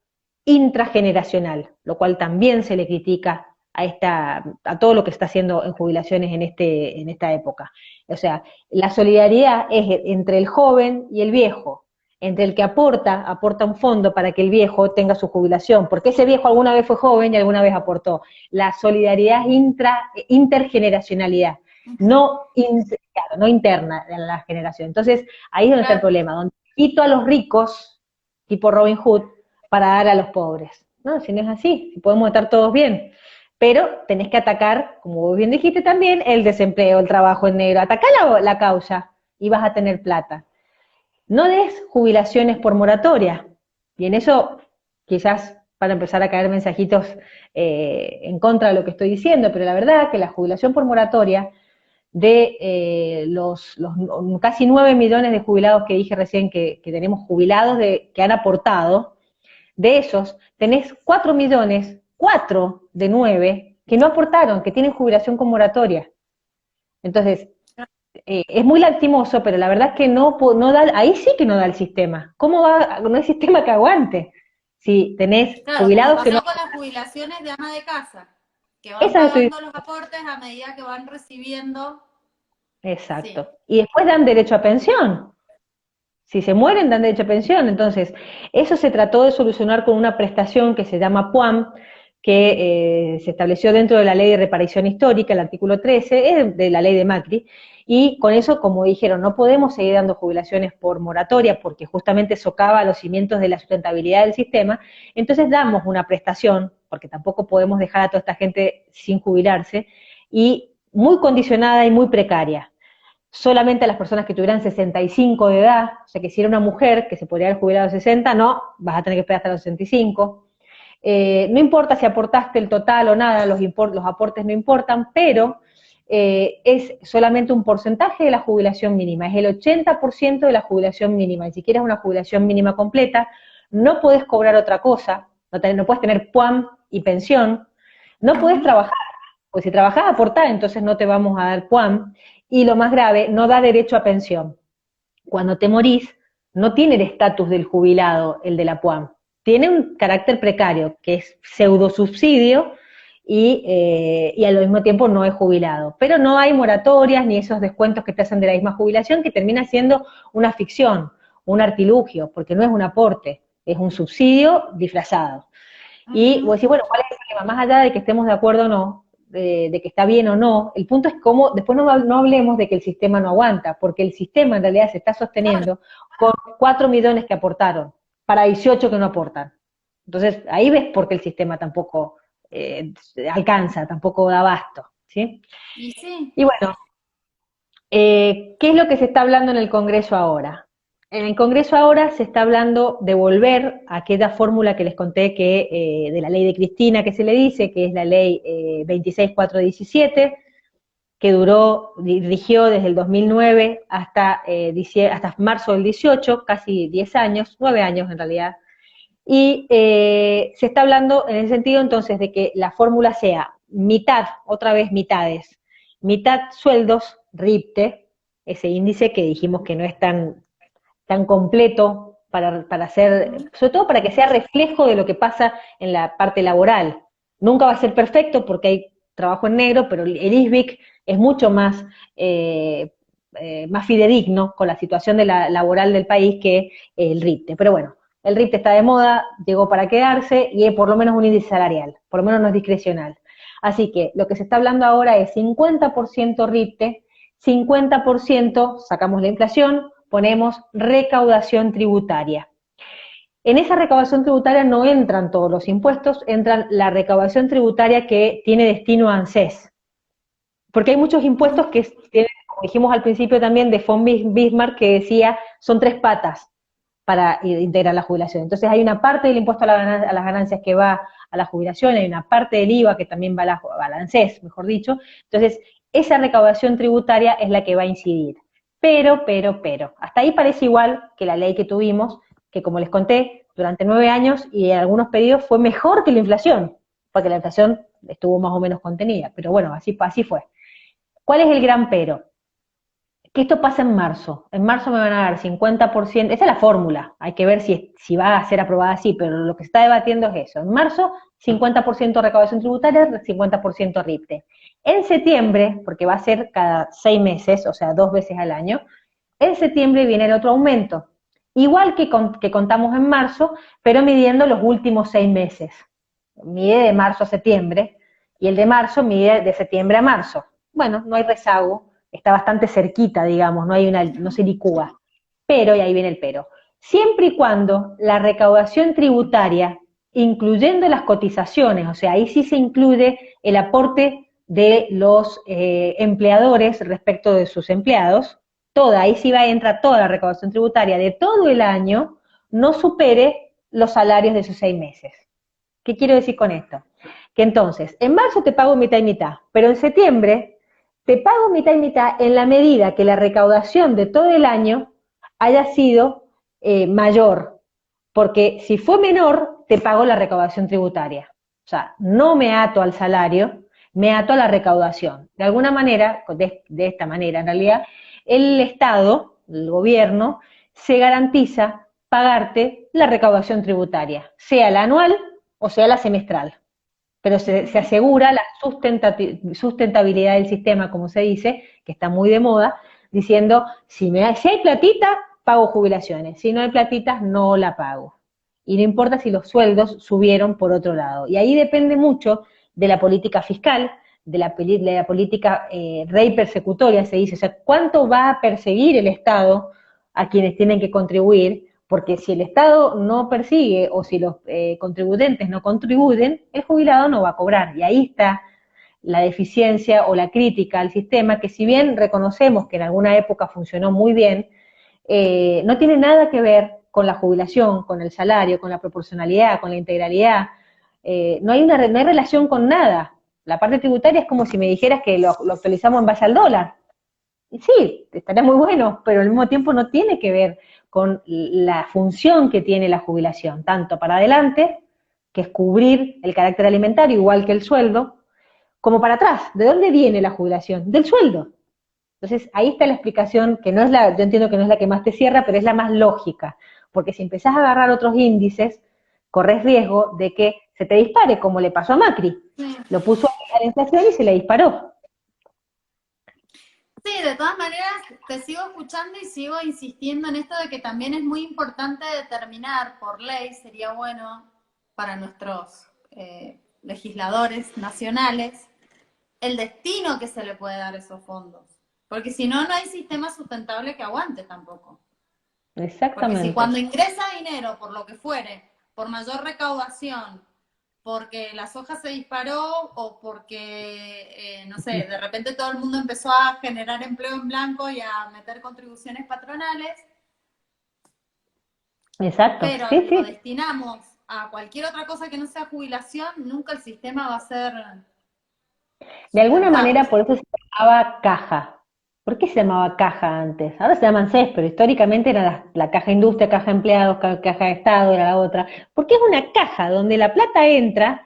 intrageneracional, lo cual también se le critica a todo lo que está haciendo en jubilaciones en esta época. O sea, la solidaridad es entre el joven y el viejo, entre el que aporta un fondo para que el viejo tenga su jubilación, porque ese viejo alguna vez fue joven y alguna vez aportó. La solidaridad es intergeneracionalidad, claro, no interna de la generación. Entonces, ahí es donde está el claro. problema, donde quito a los ricos, tipo Robin Hood, para dar a los pobres. No, si no es así, si podemos estar todos bien. Pero tenés que atacar, como vos bien dijiste también, el desempleo, el trabajo en negro. Atacá la causa y vas a tener plata. No des jubilaciones por moratoria. Y en eso quizás para empezar a caer mensajitos en contra de lo que estoy diciendo, pero la verdad que la jubilación por moratoria de los casi 9 millones de jubilados que dije recién que tenemos jubilados que han aportado, de esos tenés 4 millones, 4 de 9, que no aportaron, que tienen jubilación con moratoria. Entonces, es muy lastimoso, pero la verdad es que no da, ahí sí que no da el sistema. ¿Cómo va? No hay sistema que aguante. Si tenés Claro, como jubilados que no. pasó con las jubilaciones de ama de casa, que van Esa estoy. pagando los aportes a medida que van recibiendo. Sí, Exacto. Y después dan derecho a pensión. Si se mueren, dan derecho a pensión. Entonces, eso se trató de solucionar con una prestación que se llama PUAM, que se estableció dentro de la ley de reparación histórica, el artículo 13, es de la ley de Macri, y con eso, como dijeron, no podemos seguir dando jubilaciones por moratoria, porque justamente socava los cimientos de la sustentabilidad del sistema, entonces damos una prestación, porque tampoco podemos dejar a toda esta gente sin jubilarse, y muy condicionada y muy precaria solamente a las personas que tuvieran 65 de edad, o sea que si era una mujer que se podría haber jubilado a 60, no, vas a tener que esperar hasta los 65. No importa si aportaste el total o nada, los aportes no importan, pero es solamente un porcentaje de la jubilación mínima, es el 80% de la jubilación mínima, y si quieres una jubilación mínima completa, no puedes cobrar otra cosa, no puedes tener PUAM y pensión, no puedes trabajar, pues si trabajás aportá, entonces no te vamos a dar PUAM, y lo más grave, no da derecho a pensión. Cuando te morís, no tiene el estatus del jubilado, el de la PUAM. Tiene un carácter precario, que es pseudo subsidio, y al mismo tiempo no es jubilado. Pero no hay moratorias ni esos descuentos que te hacen de la misma jubilación, que termina siendo una ficción, un artilugio, porque no es un aporte, es un subsidio disfrazado. Y vos decís, bueno, ¿cuál es el problema? Más allá de que estemos de acuerdo o no, de que está bien o no, el punto es cómo, después no hablemos de que el sistema no aguanta, porque el sistema en realidad se está claro. sosteniendo con 4 millones que aportaron, para 18 que no aportan. Entonces, ahí ves por qué el sistema tampoco alcanza, tampoco da abasto. ¿sí? Y sí, Y bueno, ¿qué es lo que se está hablando en el Congreso ahora? En el Congreso ahora se está hablando de volver a aquella fórmula que les conté que de la ley de Cristina que se le dice, que es la ley 26417, que dirigió desde el 2009 hasta marzo del 18, casi 10 años, 9 años en realidad, y se está hablando en el sentido entonces de que la fórmula sea mitad, otra vez mitades, mitad sueldos, RIPTE, ese índice que dijimos que no es tan completo para hacer, sobre todo para que sea reflejo de lo que pasa en la parte laboral. Nunca va a ser perfecto porque hay trabajo en negro, pero el ISBIC es mucho más fidedigno con la situación laboral del país que el RIPTE. Pero bueno, el RIPTE está de moda, llegó para quedarse y es por lo menos un índice salarial, por lo menos no es discrecional. Así que lo que se está hablando ahora es 50% RIPTE, 50% sacamos la inflación, ponemos recaudación tributaria. En esa recaudación tributaria no entran todos los impuestos, entran la recaudación tributaria que tiene destino a ANSES. Porque hay muchos impuestos que tienen, como dijimos al principio también, de von Bismarck, que decía, son 3 patas para integrar la jubilación. Entonces hay una parte del impuesto a las ganancias que va a la jubilación, hay una parte del IVA que también va a la ANSES, mejor dicho. Entonces, esa recaudación tributaria es la que va a incidir. Pero, hasta ahí parece igual que la ley que tuvimos, que como les conté, durante 9 años y en algunos pedidos fue mejor que la inflación, porque la inflación estuvo más o menos contenida, pero bueno, así fue. ¿Cuál es el gran pero? Que esto pasa en marzo. En marzo me van a dar 50%, esa es la fórmula, hay que ver si va a ser aprobada así, pero lo que se está debatiendo es eso. En marzo, 50% recaudación tributaria, 50% RIPTE. En septiembre, porque va a ser cada 6 meses, o sea, 2 veces al año, en septiembre viene el otro aumento. Igual que contamos en marzo, pero midiendo los últimos 6 meses. Mide de marzo a septiembre, y el de marzo mide de septiembre a marzo. Bueno, no hay rezago, está bastante cerquita, digamos, no se licúa. Pero, y ahí viene el pero, siempre y cuando la recaudación tributaria, incluyendo las cotizaciones, o sea, ahí sí se incluye el aporte de los empleadores respecto de sus empleados, ahí sí entra toda la recaudación tributaria de todo el año, no supere los salarios de esos 6 meses. ¿Qué quiero decir con esto? Que entonces, en marzo te pago mitad y mitad, pero en septiembre te pago mitad y mitad en la medida que la recaudación de todo el año haya sido mayor, porque si fue menor, te pago la recaudación tributaria. O sea, no me ato al salario, me ato a la recaudación. De alguna manera, de esta manera en realidad, el Estado, el gobierno, se garantiza pagarte la recaudación tributaria, sea la anual o sea la semestral. Pero se asegura la sustentabilidad del sistema, como se dice, que está muy de moda, diciendo, si hay platita, pago jubilaciones, si no hay platitas, no la pago. Y no importa si los sueldos subieron por otro lado. Y ahí depende mucho de la política fiscal, de la política rey persecutoria, se dice, o sea, cuánto va a perseguir el Estado a quienes tienen que contribuir, porque si el Estado no persigue o si los contribuyentes no contribuyen, el jubilado no va a cobrar. Y ahí está la deficiencia o la crítica al sistema, que si bien reconocemos que en alguna época funcionó muy bien, no tiene nada que ver con la jubilación, con el salario, con la proporcionalidad, con la integralidad. No hay relación con nada. La parte tributaria es como si me dijeras que lo actualizamos en base al dólar. Y sí, estaría muy bueno, pero al mismo tiempo no tiene que ver con la función que tiene la jubilación, tanto para adelante, que es cubrir el carácter alimentario, igual que el sueldo, como para atrás. ¿De dónde viene la jubilación? Del sueldo. Entonces, ahí está la explicación, que no es yo entiendo que no es la que más te cierra, pero es la más lógica, porque si empezás a agarrar otros índices, corres riesgo de que se te dispare, como le pasó a Macri. sí. Lo puso a la inflación y se le disparó. Sí, de todas maneras, te sigo escuchando y sigo insistiendo en esto de que también es muy importante determinar por ley, sería bueno para nuestros legisladores nacionales, el destino que se le puede dar a esos fondos. Porque si no, no hay sistema sustentable que aguante tampoco. Porque si Exactamente. cuando ingresa dinero, por lo que fuere, por mayor recaudación, porque la soja se disparó o porque, no sé, de repente todo el mundo empezó a generar empleo en blanco y a meter contribuciones patronales, Exacto, pero sí, lo sí. destinamos a cualquier otra cosa que no sea jubilación, nunca el sistema va a ser De alguna sustentable. manera por eso se llamaba caja. ¿Por qué se llamaba caja antes? Ahora se llaman CES, pero históricamente era la caja industria, caja empleados, caja de Estado, era la otra. Porque es una caja donde la plata entra,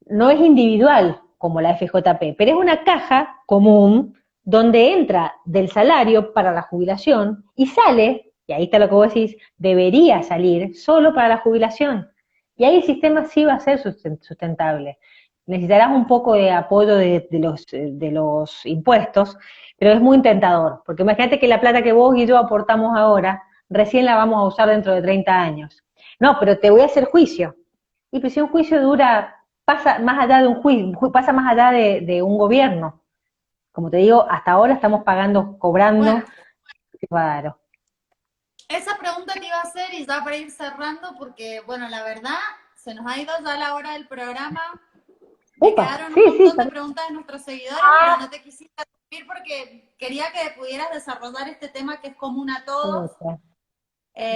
no es individual como la FJP, pero es una caja común donde entra del salario para la jubilación y sale, y ahí está lo que vos decís, debería salir solo para la jubilación. Y ahí el sistema sí va a ser sustentable. Necesitarás un poco de apoyo de los impuestos, pero es muy tentador, porque imagínate que la plata que vos y yo aportamos ahora, recién la vamos a usar dentro de 30 años. No, pero te voy a hacer juicio. Y pues si un juicio dura, pasa más allá de un juicio, pasa más allá de un gobierno. Como te digo, hasta ahora estamos pagando, Bueno, cobrando, claro. esa pregunta te iba a hacer y ya para ir cerrando, porque, bueno, la verdad, se nos ha ido ya la hora del programa. Me Upa, quedaron un sí, sí, montón de preguntas de nuestros seguidores, pero no te quisiste interrumpir porque quería que pudieras desarrollar este tema que es común a todos.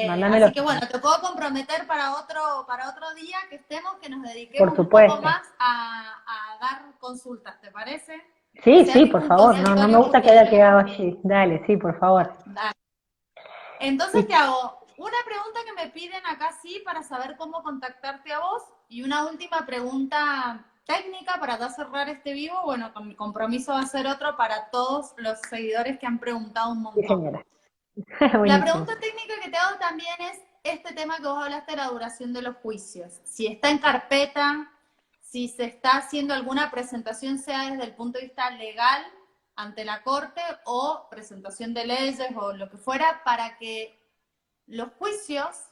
mándamelo, Así que bueno, te puedo comprometer para otro día que estemos, que nos dediquemos por un poco supuesto. más a dar consultas, ¿te parece? Que Sí, sea sí, tipo por un favor, no, no me consultorio gusta que haya jurídico. quedado allí. Dale, sí, por favor. Dale. Entonces te Y, hago una pregunta que me piden acá sí para saber cómo contactarte a vos y una última pregunta técnica para ya cerrar este vivo. Bueno, con mi compromiso va a ser otro para todos los seguidores que han preguntado un sí, montón. señora. La Buenísimo. pregunta técnica que te hago también es este tema que vos hablaste de la duración de los juicios. Si está en carpeta, si se está haciendo alguna presentación, sea desde el punto de vista legal ante la corte o presentación de leyes o lo que fuera, para que los juicios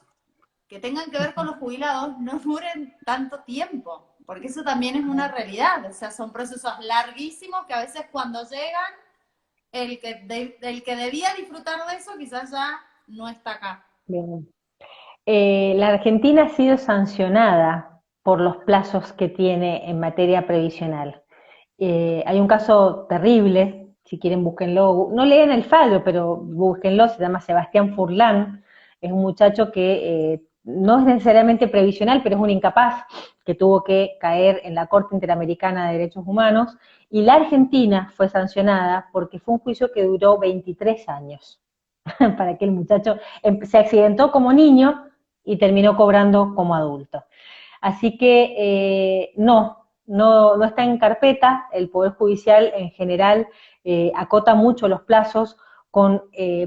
que tengan que ver con los jubilados no duren tanto tiempo, porque eso también es una realidad. O sea, son procesos larguísimos que a veces cuando llegan el que debía disfrutar de eso quizás ya no está acá. Bien. La Argentina ha sido sancionada por los plazos que tiene en materia previsional. Hay un caso terrible, si quieren búsquenlo, no lean el fallo, pero búsquenlo, se llama Sebastián Furlan, es un muchacho que no es necesariamente previsional, pero es un incapaz que tuvo que caer en la Corte Interamericana de Derechos Humanos, y la Argentina fue sancionada porque fue un juicio que duró 23 años, para que el muchacho se accidentó como niño y terminó cobrando como adulto. Así que no está en carpeta, el Poder Judicial en general acota mucho los plazos con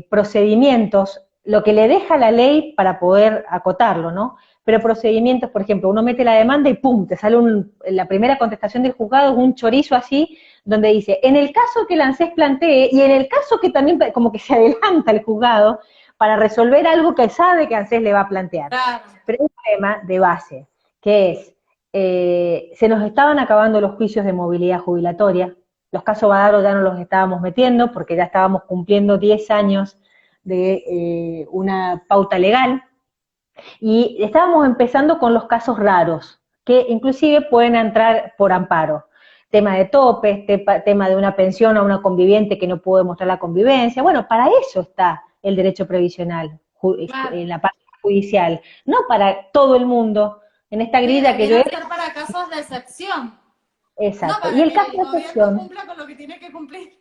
procedimientos, lo que le deja la ley para poder acotarlo, ¿no? Pero procedimientos, por ejemplo, uno mete la demanda y ¡pum!, te sale la primera contestación del juzgado, es un chorizo así, donde dice, en el caso que el ANSES plantee, y en el caso que también como que se adelanta el juzgado para resolver algo que sabe que ANSES le va a plantear. Claro. Pero hay un tema de base, que es, se nos estaban acabando los juicios de movilidad jubilatoria, los casos Badaro ya no los estábamos metiendo porque ya estábamos cumpliendo 10 años de una pauta legal, y estábamos empezando con los casos raros, que inclusive pueden entrar por amparo. Tema de topes, tema de una pensión a una conviviente que no pudo demostrar la convivencia. Bueno, para eso está el derecho previsional Claro. en la parte judicial, no para todo el mundo. En esta Sí, grilla que yo debiera he... ser para casos de excepción, no Exacto. Y para el que caso el de gobierno excepción, cumpla con lo que tiene que cumplir.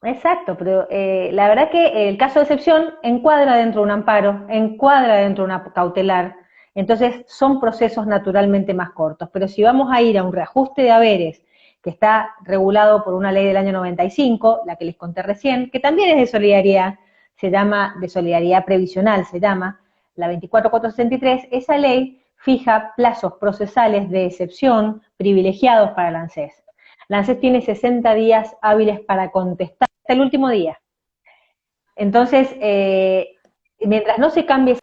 exacto, pero la verdad que el caso de excepción encuadra dentro de un amparo, encuadra dentro de una cautelar, entonces son procesos naturalmente más cortos, pero si vamos a ir a un reajuste de haberes que está regulado por una ley del año 95, la que les conté recién, que también es de solidaridad, se llama de solidaridad previsional, se llama la 24463, esa ley fija plazos procesales de excepción privilegiados para el ANSES. La ANSES tiene 60 días hábiles para contestar hasta el último día. Entonces, mientras no se cambie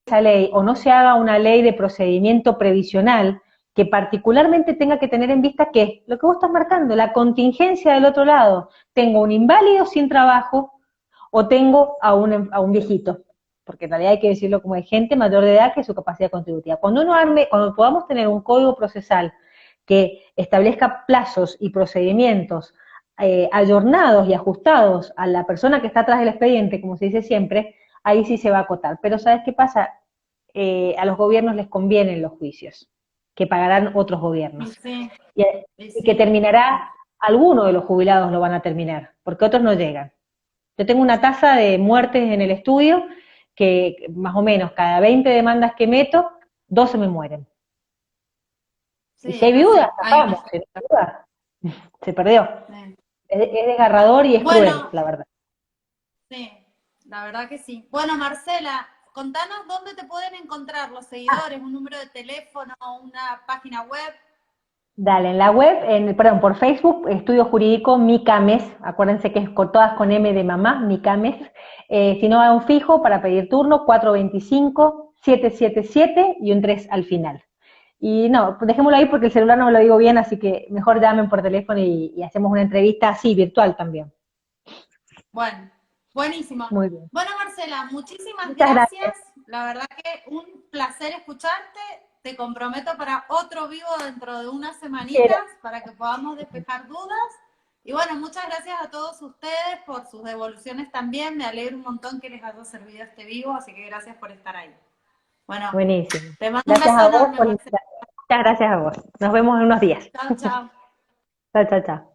esa ley o no se haga una ley de procedimiento previsional que particularmente tenga que tener en vista que lo que vos estás marcando, la contingencia del otro lado, tengo un inválido sin trabajo o tengo a un viejito, porque en realidad hay que decirlo como de gente mayor de edad que su capacidad contributiva. Cuando podamos tener un código procesal que establezca plazos y procedimientos ayornados y ajustados a la persona que está atrás del expediente, como se dice siempre, ahí sí se va a acotar. Pero ¿sabes qué pasa? A los gobiernos les convienen los juicios, que pagarán otros Y gobiernos. sí, Y, y y que sí. terminará, algunos de los jubilados lo van a terminar, porque otros no llegan. Yo tengo una tasa de muertes en el estudio que más o menos cada 20 demandas que meto, 12 me mueren. Y Sí, si hay es viudas, así. Hay una... tapamos, si no hay viudas, se perdió. Sí. Es desgarrador y es cruel, Bueno, la verdad. sí, la verdad que sí. Bueno, Marcela, contanos dónde te pueden encontrar los Ah, seguidores, un número de teléfono, una página web. dale, en la web, perdón, por Facebook, Estudio Jurídico Micames, acuérdense que es todas con M de mamá, Micames. Si no, a un fijo para pedir turno, 425-777 y un 3 al final. Y no, dejémoslo ahí porque el celular no me lo digo bien, así que mejor llamen por teléfono y hacemos una entrevista así, virtual también. Bueno, buenísimo. Muy bien. Bueno, Marcela, muchísimas Muchas gracias. gracias. La verdad que un placer escucharte. Te comprometo para otro vivo dentro de unas semanitas para que podamos despejar dudas. Y bueno, muchas gracias a todos ustedes por sus devoluciones también. Me alegro un montón que les haya servido este vivo, así que gracias por estar ahí. Bueno, Buenísimo. te mando un Gracias beso a vos enorme, por la Marcela. invitación. Muchas gracias a vos. Nos vemos en unos días. Chao, chao. Chao, chao, chao.